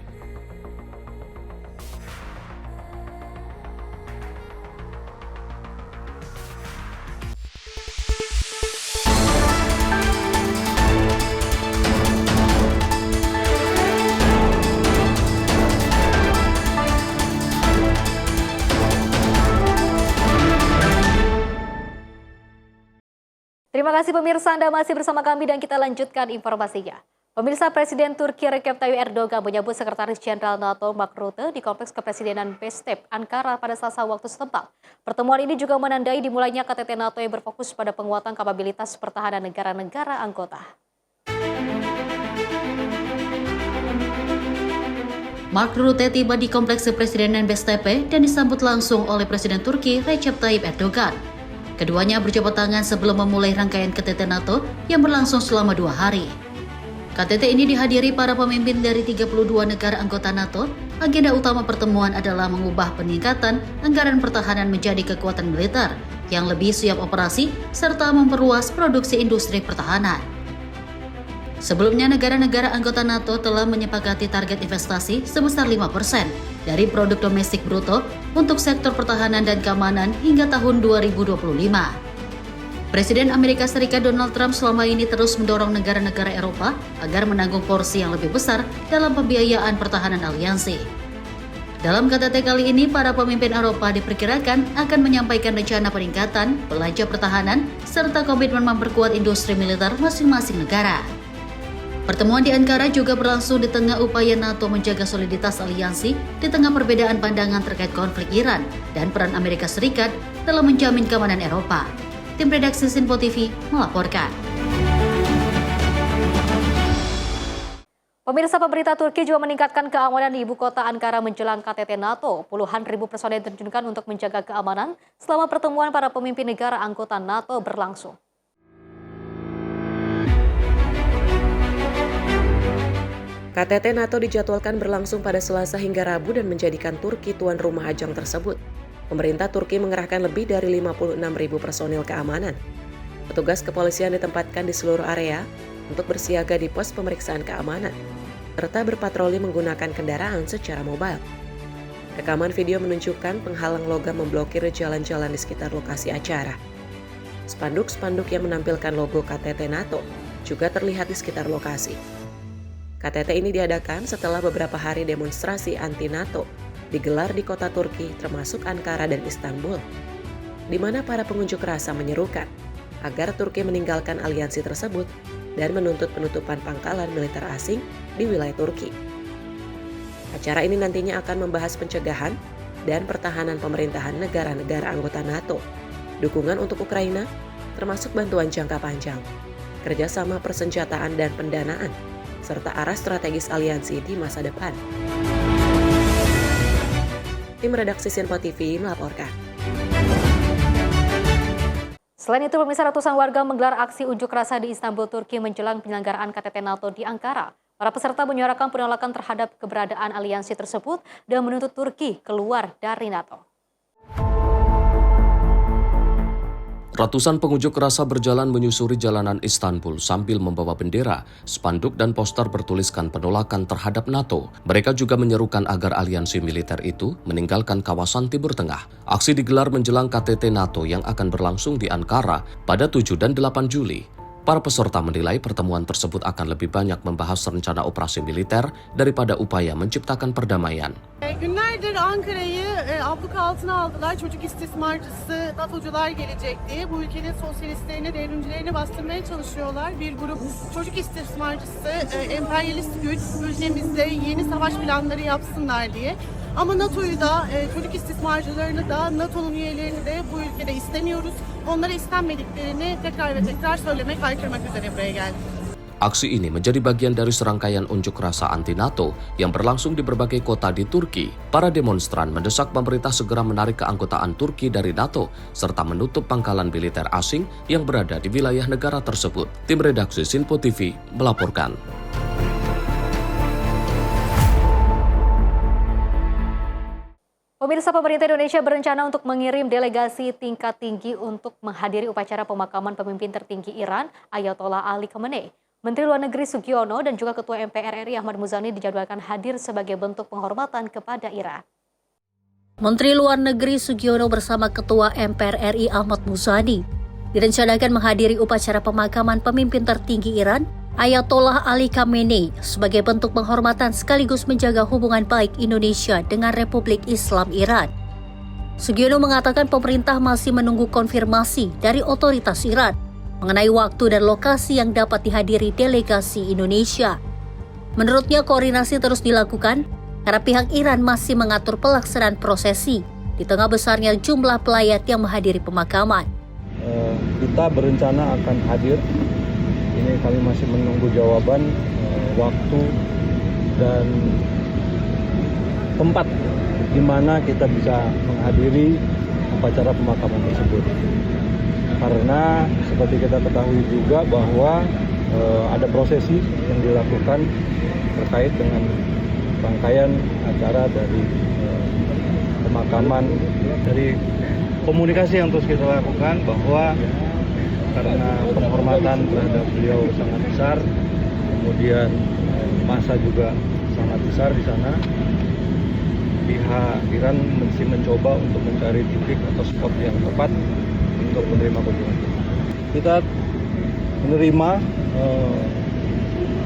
Terima kasih pemirsa, Anda masih bersama kami dan kita lanjutkan informasinya. Pemirsa, Presiden Turki Recep Tayyip Erdogan menyambut Sekretaris Jenderal NATO Mark Rutte di Kompleks Kepresidenan Bestep, Ankara pada Selasa waktu setempat. Pertemuan ini juga menandai dimulainya KTT NATO yang berfokus pada penguatan kapabilitas pertahanan negara-negara anggota. Mark Rutte tiba di Kompleks Kepresidenan Bestepe dan disambut langsung oleh Presiden Turki Recep Tayyip Erdogan. Keduanya berjabat tangan sebelum memulai rangkaian KTT NATO yang berlangsung selama 2 hari. KTT ini dihadiri para pemimpin dari 32 negara anggota NATO. Agenda utama pertemuan adalah mengubah peningkatan anggaran pertahanan menjadi kekuatan militer yang lebih siap operasi serta memperluas produksi industri pertahanan. Sebelumnya, negara-negara anggota NATO telah menyepakati target investasi sebesar 5% dari produk domestik bruto untuk sektor pertahanan dan keamanan hingga tahun 2025. Presiden Amerika Serikat Donald Trump selama ini terus mendorong negara-negara Eropa agar menanggung porsi yang lebih besar dalam pembiayaan pertahanan aliansi. Dalam KTT kali ini, para pemimpin Eropa diperkirakan akan menyampaikan rencana peningkatan belanja pertahanan serta komitmen memperkuat industri militer masing-masing negara. Pertemuan di Ankara juga berlangsung di tengah upaya NATO menjaga soliditas aliansi di tengah perbedaan pandangan terkait konflik Iran dan peran Amerika Serikat dalam menjamin keamanan Eropa. Tim redaksi Sinpo TV melaporkan. Pemirsa, pemerintah Turki juga meningkatkan keamanan di ibu kota Ankara menjelang KTT NATO. Puluhan ribu personel diterjunkan untuk menjaga keamanan selama pertemuan para pemimpin negara anggota NATO berlangsung. KTT NATO dijadwalkan berlangsung pada Selasa hingga Rabu dan menjadikan Turki tuan rumah ajang tersebut. Pemerintah Turki mengerahkan lebih dari 56.000 personil keamanan. Petugas kepolisian ditempatkan di seluruh area untuk bersiaga di pos pemeriksaan keamanan, serta berpatroli menggunakan kendaraan secara mobile. Rekaman video menunjukkan penghalang logam memblokir jalan-jalan di sekitar lokasi acara. Spanduk-spanduk yang menampilkan logo KTT NATO juga terlihat di sekitar lokasi. KTT ini diadakan setelah beberapa hari demonstrasi anti-NATO digelar di kota Turki termasuk Ankara dan Istanbul, di mana para pengunjuk rasa menyerukan agar Turki meninggalkan aliansi tersebut dan menuntut penutupan pangkalan militer asing di wilayah Turki. Acara ini nantinya akan membahas pencegahan dan pertahanan pemerintahan negara-negara anggota NATO, dukungan untuk Ukraina, termasuk bantuan jangka panjang, kerjasama persenjataan dan pendanaan, serta arah strategis aliansi di masa depan. Tim redaksi Sinpo TV melaporkan. Selain itu, pemirsa, ratusan warga menggelar aksi unjuk rasa di Istanbul, Turki menjelang penyelenggaraan KTT NATO di Ankara. Para peserta menyuarakan penolakan terhadap keberadaan aliansi tersebut dan menuntut Turki keluar dari NATO. Ratusan pengunjuk rasa berjalan menyusuri jalanan Istanbul sambil membawa bendera, spanduk dan poster bertuliskan penolakan terhadap NATO. Mereka juga menyerukan agar aliansi militer itu meninggalkan kawasan Timur Tengah. Aksi digelar menjelang KTT NATO yang akan berlangsung di Ankara pada 7 dan 8 Juli. Para peserta menilai pertemuan tersebut akan lebih banyak membahas rencana operasi militer daripada upaya menciptakan perdamaian. Günlerdir Ankara'yı abluka altına aldılar. Çocuk istismarcısı NATO'cular gelecek diye bu ülkenin sosyalistlerini, devrimcilerini bastırmaya çalışıyorlar. Bir grup çocuk istismarcısı, emperyalist güç ülkemizde yeni savaş planları yapsınlar diye. Ama NATO'yu da, çocuk istismarcılarını da, NATO'nun üyelerini de bu ülkede istemiyoruz. Onlara istenmediklerini tekrar ve tekrar söylemek, haykırmak üzere buraya geldik. Aksi ini menjadi bagian dari serangkaian unjuk rasa anti-NATO yang berlangsung di berbagai kota di Turki. Para demonstran mendesak pemerintah segera menarik keanggotaan Turki dari NATO, serta menutup pangkalan militer asing yang berada di wilayah negara tersebut. Tim redaksi Sinpo TV melaporkan. Pemirsa, pemerintah Indonesia berencana untuk mengirim delegasi tingkat tinggi untuk menghadiri upacara pemakaman pemimpin tertinggi Iran, Ayatollah Ali Khamenei. Menteri Luar Negeri Sugiono dan juga Ketua MPR RI Ahmad Muzani dijadwalkan hadir sebagai bentuk penghormatan kepada Iran. Menteri Luar Negeri Sugiono bersama Ketua MPR RI Ahmad Muzani direncanakan menghadiri upacara pemakaman pemimpin tertinggi Iran, Ayatollah Ali Khamenei, sebagai bentuk penghormatan sekaligus menjaga hubungan baik Indonesia dengan Republik Islam Iran. Sugiono mengatakan pemerintah masih menunggu konfirmasi dari otoritas Iran mengenai waktu dan lokasi yang dapat dihadiri delegasi Indonesia. Menurutnya koordinasi terus dilakukan karena pihak Iran masih mengatur pelaksanaan prosesi di tengah besarnya jumlah pelayat yang menghadiri pemakaman. Kita berencana akan hadir. Ini kami masih menunggu jawaban waktu dan tempat di mana kita bisa menghadiri upacara pemakaman tersebut. Karena seperti kita ketahui juga bahwa ada prosesi yang dilakukan terkait dengan rangkaian acara dari pemakaman. Dari komunikasi yang terus kita lakukan bahwa karena penghormatan terhadap beliau sangat besar, kemudian masa juga sangat besar di sana, pihak Iran masih mencoba untuk mencari titik atau spot yang tepat untuk menerima kunjungan. Kita menerima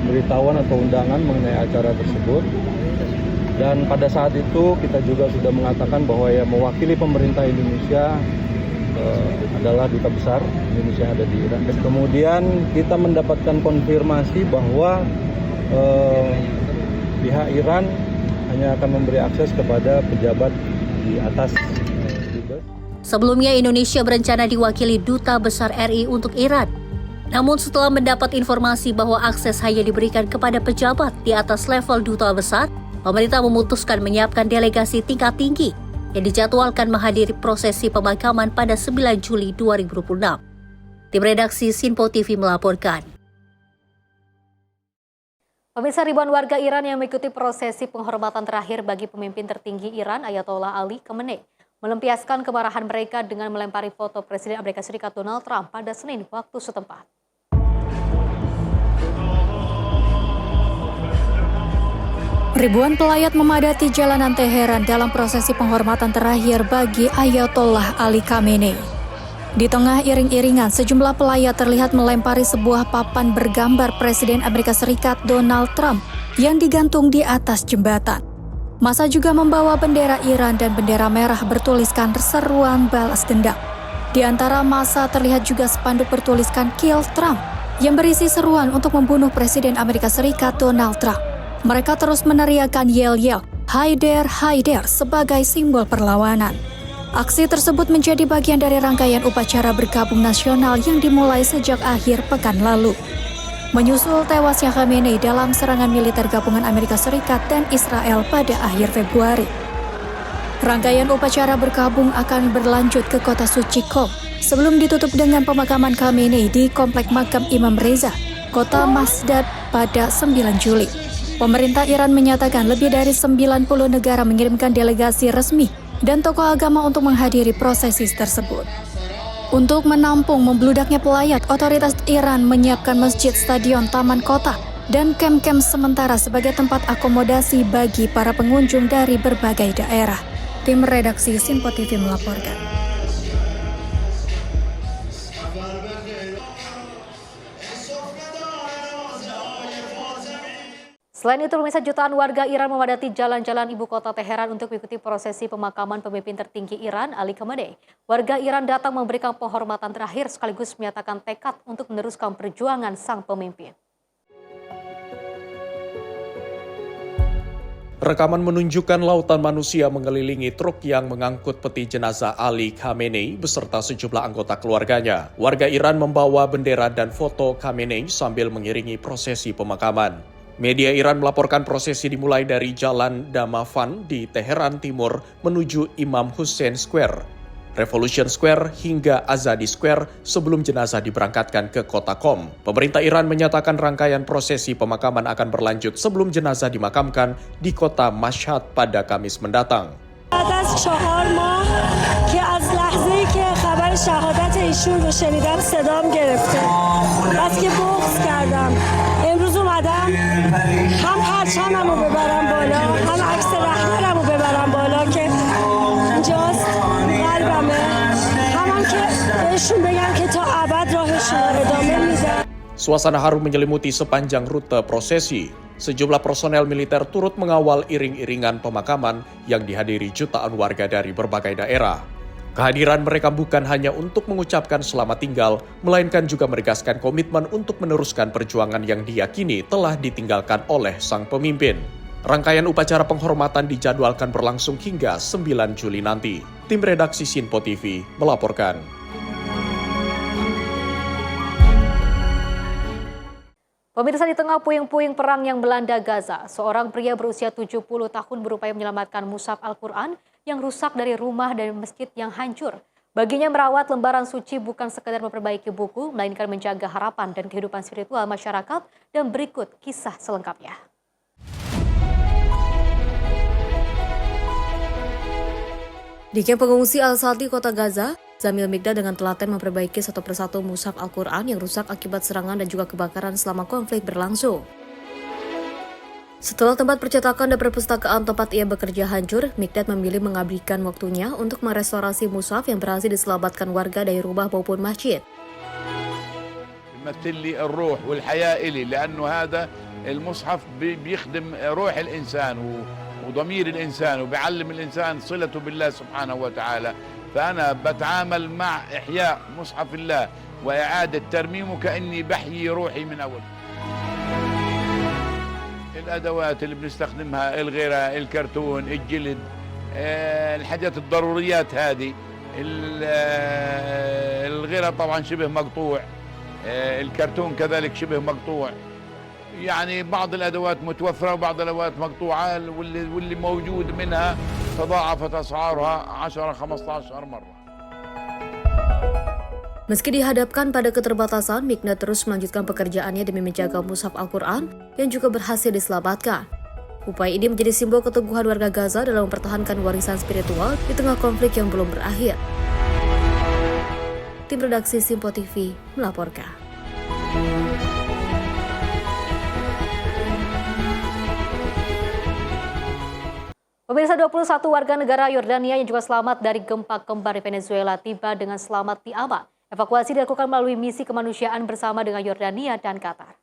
pemberitahuan atau undangan mengenai acara tersebut, dan pada saat itu kita juga sudah mengatakan bahwa yang mewakili pemerintah Indonesia adalah duta besar Indonesia yang ada di Iran. Dan kemudian kita mendapatkan konfirmasi bahwa pihak Iran hanya akan memberi akses kepada pejabat di atas. Sebelumnya Indonesia berencana diwakili duta besar RI untuk Iran. Namun setelah mendapat informasi bahwa akses hanya diberikan kepada pejabat di atas level duta besar, pemerintah memutuskan menyiapkan delegasi tingkat tinggi yang dijadwalkan menghadiri prosesi pemakaman pada 9 Juli 2026. Tim redaksi Sinpo TV melaporkan. Pemirsa, ribuan warga Iran yang mengikuti prosesi penghormatan terakhir bagi pemimpin tertinggi Iran, Ayatollah Ali Khamenei, melampiaskan kemarahan mereka dengan melempari foto Presiden Amerika Serikat Donald Trump pada Senin waktu setempat. Ribuan pelayat memadati jalanan Teheran dalam prosesi penghormatan terakhir bagi Ayatollah Ali Khamenei. Di tengah iring-iringan, sejumlah pelayat terlihat melempari sebuah papan bergambar Presiden Amerika Serikat Donald Trump yang digantung di atas jembatan. Massa juga membawa bendera Iran dan bendera merah bertuliskan seruan balas dendam. Di antara massa terlihat juga spanduk bertuliskan Kill Trump yang berisi seruan untuk membunuh Presiden Amerika Serikat Donald Trump. Mereka terus meneriakkan yel-yel "Hi there, hi there" sebagai simbol perlawanan. Aksi tersebut menjadi bagian dari rangkaian upacara bergabung nasional yang dimulai sejak akhir pekan lalu. Menyusul tewasnya Khamenei dalam serangan militer gabungan Amerika Serikat dan Israel pada akhir Februari. Rangkaian upacara bergabung akan berlanjut ke kota suci Qom sebelum ditutup dengan pemakaman Khamenei di Komplek Makam Imam Reza, kota Masdad pada 9 Juli. Pemerintah Iran menyatakan lebih dari 90 negara mengirimkan delegasi resmi dan tokoh agama untuk menghadiri prosesi tersebut. Untuk menampung membludaknya pelayat, otoritas Iran menyiapkan masjid, stadion, taman kota, dan kem-kem sementara sebagai tempat akomodasi bagi para pengunjung dari berbagai daerah. Tim redaksi Simpo TV melaporkan. Selain itu, pemirsa, jutaan warga Iran memadati jalan-jalan ibu kota Teheran untuk mengikuti prosesi pemakaman pemimpin tertinggi Iran, Ali Khamenei. Warga Iran datang memberikan penghormatan terakhir sekaligus menyatakan tekad untuk meneruskan perjuangan sang pemimpin. Rekaman menunjukkan lautan manusia mengelilingi truk yang mengangkut peti jenazah Ali Khamenei beserta sejumlah anggota keluarganya. Warga Iran membawa bendera dan foto Khamenei sambil mengiringi prosesi pemakaman. Media Iran melaporkan prosesi dimulai dari Jalan Damavand di Teheran Timur menuju Imam Hussein Square, Revolution Square hingga Azadi Square sebelum jenazah diberangkatkan ke kota Qom. Pemerintah Iran menyatakan rangkaian prosesi pemakaman akan berlanjut sebelum jenazah dimakamkan di kota Mashhad pada Kamis mendatang. هم پرچممو ببرم بالا هم عکس رهبرمو ببرم بالا که اینجاست قلبمه هم که بهشون بگم که تا ابد راهشون رو ادامه میدن. Suasana haru menyelimuti sepanjang rute prosesi. Sejumlah personel militer turut mengawal iring-iringan pemakaman yang dihadiri jutaan warga dari berbagai daerah. Kehadiran mereka bukan hanya untuk mengucapkan selamat tinggal, melainkan juga menegaskan komitmen untuk meneruskan perjuangan yang diyakini telah ditinggalkan oleh sang pemimpin. Rangkaian upacara penghormatan dijadwalkan berlangsung hingga 9 Juli nanti. Tim redaksi Sinpo TV melaporkan. Pemirsa, di tengah puing-puing perang yang melanda Gaza, seorang pria berusia 70 tahun berupaya menyelamatkan mushaf Al-Quran yang rusak dari rumah dan masjid yang hancur. Baginya merawat lembaran suci bukan sekadar memperbaiki buku, melainkan menjaga harapan dan kehidupan spiritual masyarakat. Dan berikut kisah selengkapnya. Di kamp pengungsi Al-Salti, kota Gaza, Zamil Mikdad dengan telaten memperbaiki satu persatu mushaf Al-Quran yang rusak akibat serangan dan juga kebakaran selama konflik berlangsung. Setelah tempat percetakan dan perpustakaan tempat ia bekerja hancur, Mikdad memilih mengabdikan waktunya untuk merestorasi mushaf yang berhasil diselamatkan warga dari rumah maupun masjid. يمثل لي الروح والحياة إلي لأنه هذا المصحف بيخدم روح الإنسان وضمير الإنسان وبيعلم الإنسان صلته بالله سبحانه وتعالى. فأنا بتعامل مع إحياء مصحف الله وإعادة ترميمه كأني بحيي روحي من أول. الأدوات اللي بنستخدمها الغيرة، الكرتون، الجلد، الحاجات الضروريات هذه. الغيرة طبعا شبه مقطوع، الكرتون كذلك شبه مقطوع. يعني بعض الأدوات متوفرة وبعض الأدوات مقطوعة، واللي موجود منها تضاعفت أسعارها 10-15 مرة. Meski dihadapkan pada keterbatasan, Mikdad terus melanjutkan pekerjaannya demi menjaga mushaf Al-Quran yang juga berhasil diselamatkan. Upaya ini menjadi simbol keteguhan warga Gaza dalam mempertahankan warisan spiritual di tengah konflik yang belum berakhir. Tim redaksi Simpo TV melaporkan. Pemirsa, 21 warga negara Yordania yang juga selamat dari gempa kembar di Venezuela tiba dengan selamat di Amman. Evakuasi dilakukan melalui misi kemanusiaan bersama dengan Yordania dan Qatar.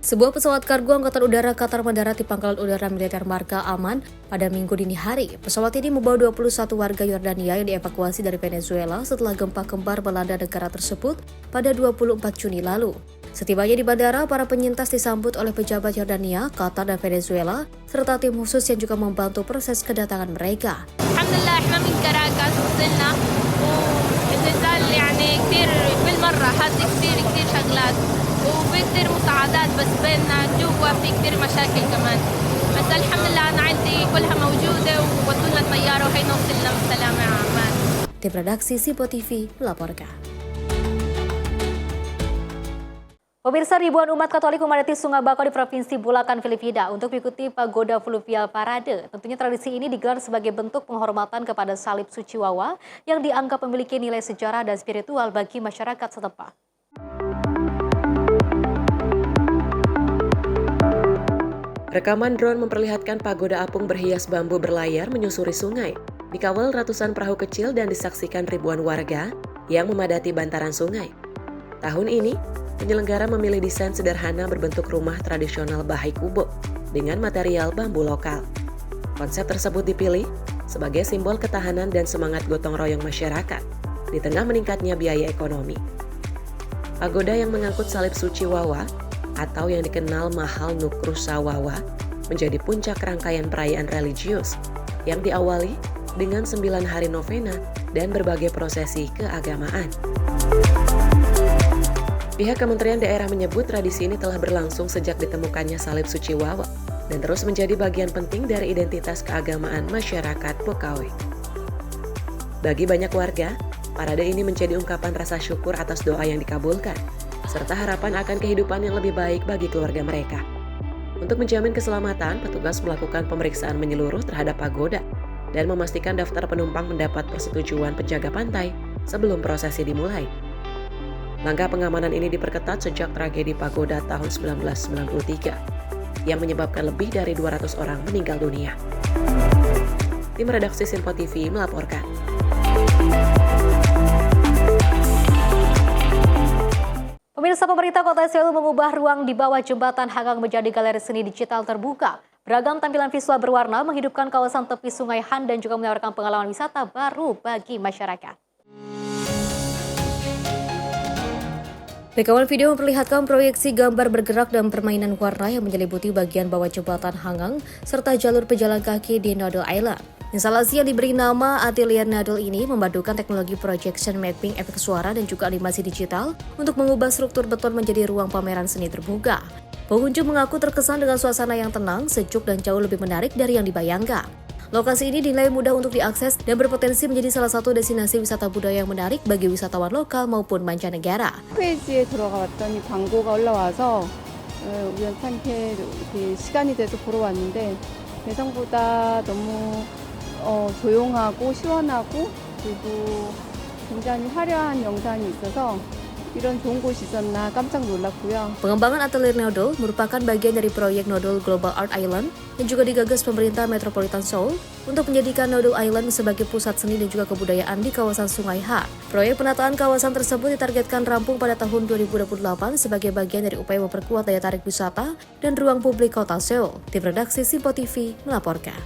Sebuah pesawat kargo Angkatan Udara Qatar mendarat di Pangkalan Udara Militer Marka Amman pada Minggu dini hari. Pesawat ini membawa 21 warga Yordania yang dievakuasi dari Venezuela setelah gempa kembar melanda negara tersebut pada 24 Juni lalu. Setibanya di bandara, para penyintas disambut oleh pejabat Yordania, Qatar, dan Venezuela, serta tim khusus yang juga membantu proses kedatangan mereka. Alhamdulillah, احنا من كاراكاس وصلنا والنزال يعني كثير بالمرة هذه كثير شغلات وفي كثير مساعدات بس بيننا جوا في كثير مشاكل كمان بس الحمد لله أنا عندي كلها موجودة وودونا الطيارة وهينا وصلنا بالسلامة عمان. Tim redaksi Sipo TV melaporkan. Pemirsa, ribuan umat Katolik memadati Sungai Bakau di Provinsi Bulacan, Filipina untuk mengikuti Pagoda Fluvial Parade. Tentunya tradisi ini digelar sebagai bentuk penghormatan kepada salib suci Wawa yang dianggap memiliki nilai sejarah dan spiritual bagi masyarakat setempat. Rekaman drone memperlihatkan pagoda apung berhias bambu berlayar menyusuri sungai, dikawal ratusan perahu kecil dan disaksikan ribuan warga yang memadati bantaran sungai. Tahun ini, penyelenggara memilih desain sederhana berbentuk rumah tradisional Bahay Kubo dengan material bambu lokal. Konsep tersebut dipilih sebagai simbol ketahanan dan semangat gotong royong masyarakat di tengah meningkatnya biaya ekonomi. Pagoda yang mengangkut salib suci Wawa atau yang dikenal Mahal Nukrusa Wawa menjadi puncak rangkaian perayaan religius yang diawali dengan 9 hari novena dan berbagai prosesi keagamaan. Pihak Kementerian Daerah menyebut tradisi ini telah berlangsung sejak ditemukannya salib suci Wawa dan terus menjadi bagian penting dari identitas keagamaan masyarakat Bokawe. Bagi banyak warga, parade ini menjadi ungkapan rasa syukur atas doa yang dikabulkan, serta harapan akan kehidupan yang lebih baik bagi keluarga mereka. Untuk menjamin keselamatan, petugas melakukan pemeriksaan menyeluruh terhadap pagoda dan memastikan daftar penumpang mendapat persetujuan penjaga pantai sebelum prosesi dimulai. Langkah pengamanan ini diperketat sejak tragedi pagoda tahun 1993 yang menyebabkan lebih dari 200 orang meninggal dunia. Tim redaksi Simpo TV melaporkan. Pemirsa, pemerintah Kota Seoul mengubah ruang di bawah jembatan Hangang menjadi galeri seni digital terbuka. Beragam tampilan visual berwarna menghidupkan kawasan tepi Sungai Han dan juga menawarkan pengalaman wisata baru bagi masyarakat. Rekaman video memperlihatkan proyeksi gambar bergerak dan permainan warna yang menyelimuti bagian bawah jembatan Hangang serta jalur pejalan kaki di Noodle Island. Instalasi yang diberi nama Atelier Noodle ini memadukan teknologi projection mapping, efek suara, dan juga animasi digital untuk mengubah struktur beton menjadi ruang pameran seni terbuka. Pengunjung mengaku terkesan dengan suasana yang tenang, sejuk, dan jauh lebih menarik dari yang dibayangkan. Lokasi ini dinilai mudah untuk diakses dan berpotensi menjadi salah satu destinasi wisata budaya yang menarik bagi wisatawan lokal maupun mancanegara. 홈페이지에 들어가 봤더니 광고가 올라와서 우연찮게 이렇게 시간이 돼서 보러 왔는데 예상보다 너무 조용하고 시원하고 그리고 굉장히 화려한 영상이 있어서 이런 좋은 곳이 있었나 깜짝 놀랐고요. Pengembangan Atelier Noodle merupakan bagian dari proyek Noodle Global Art Island yang juga digagas pemerintah Metropolitan Seoul untuk menjadikan Noodle Island sebagai pusat seni dan juga kebudayaan di kawasan Sungai Han. Proyek penataan kawasan tersebut ditargetkan rampung pada tahun 2028 sebagai bagian dari upaya memperkuat daya tarik wisata dan ruang publik Kota Seoul. Tim redaksi Simpo TV melaporkan.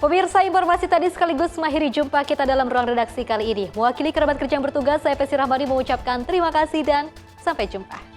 Pemirsa, informasi tadi sekaligus mengakhiri jumpa kita dalam ruang redaksi kali ini. Mewakili kerabat kerja yang bertugas, saya Pesi Rahmadi mengucapkan terima kasih dan sampai jumpa.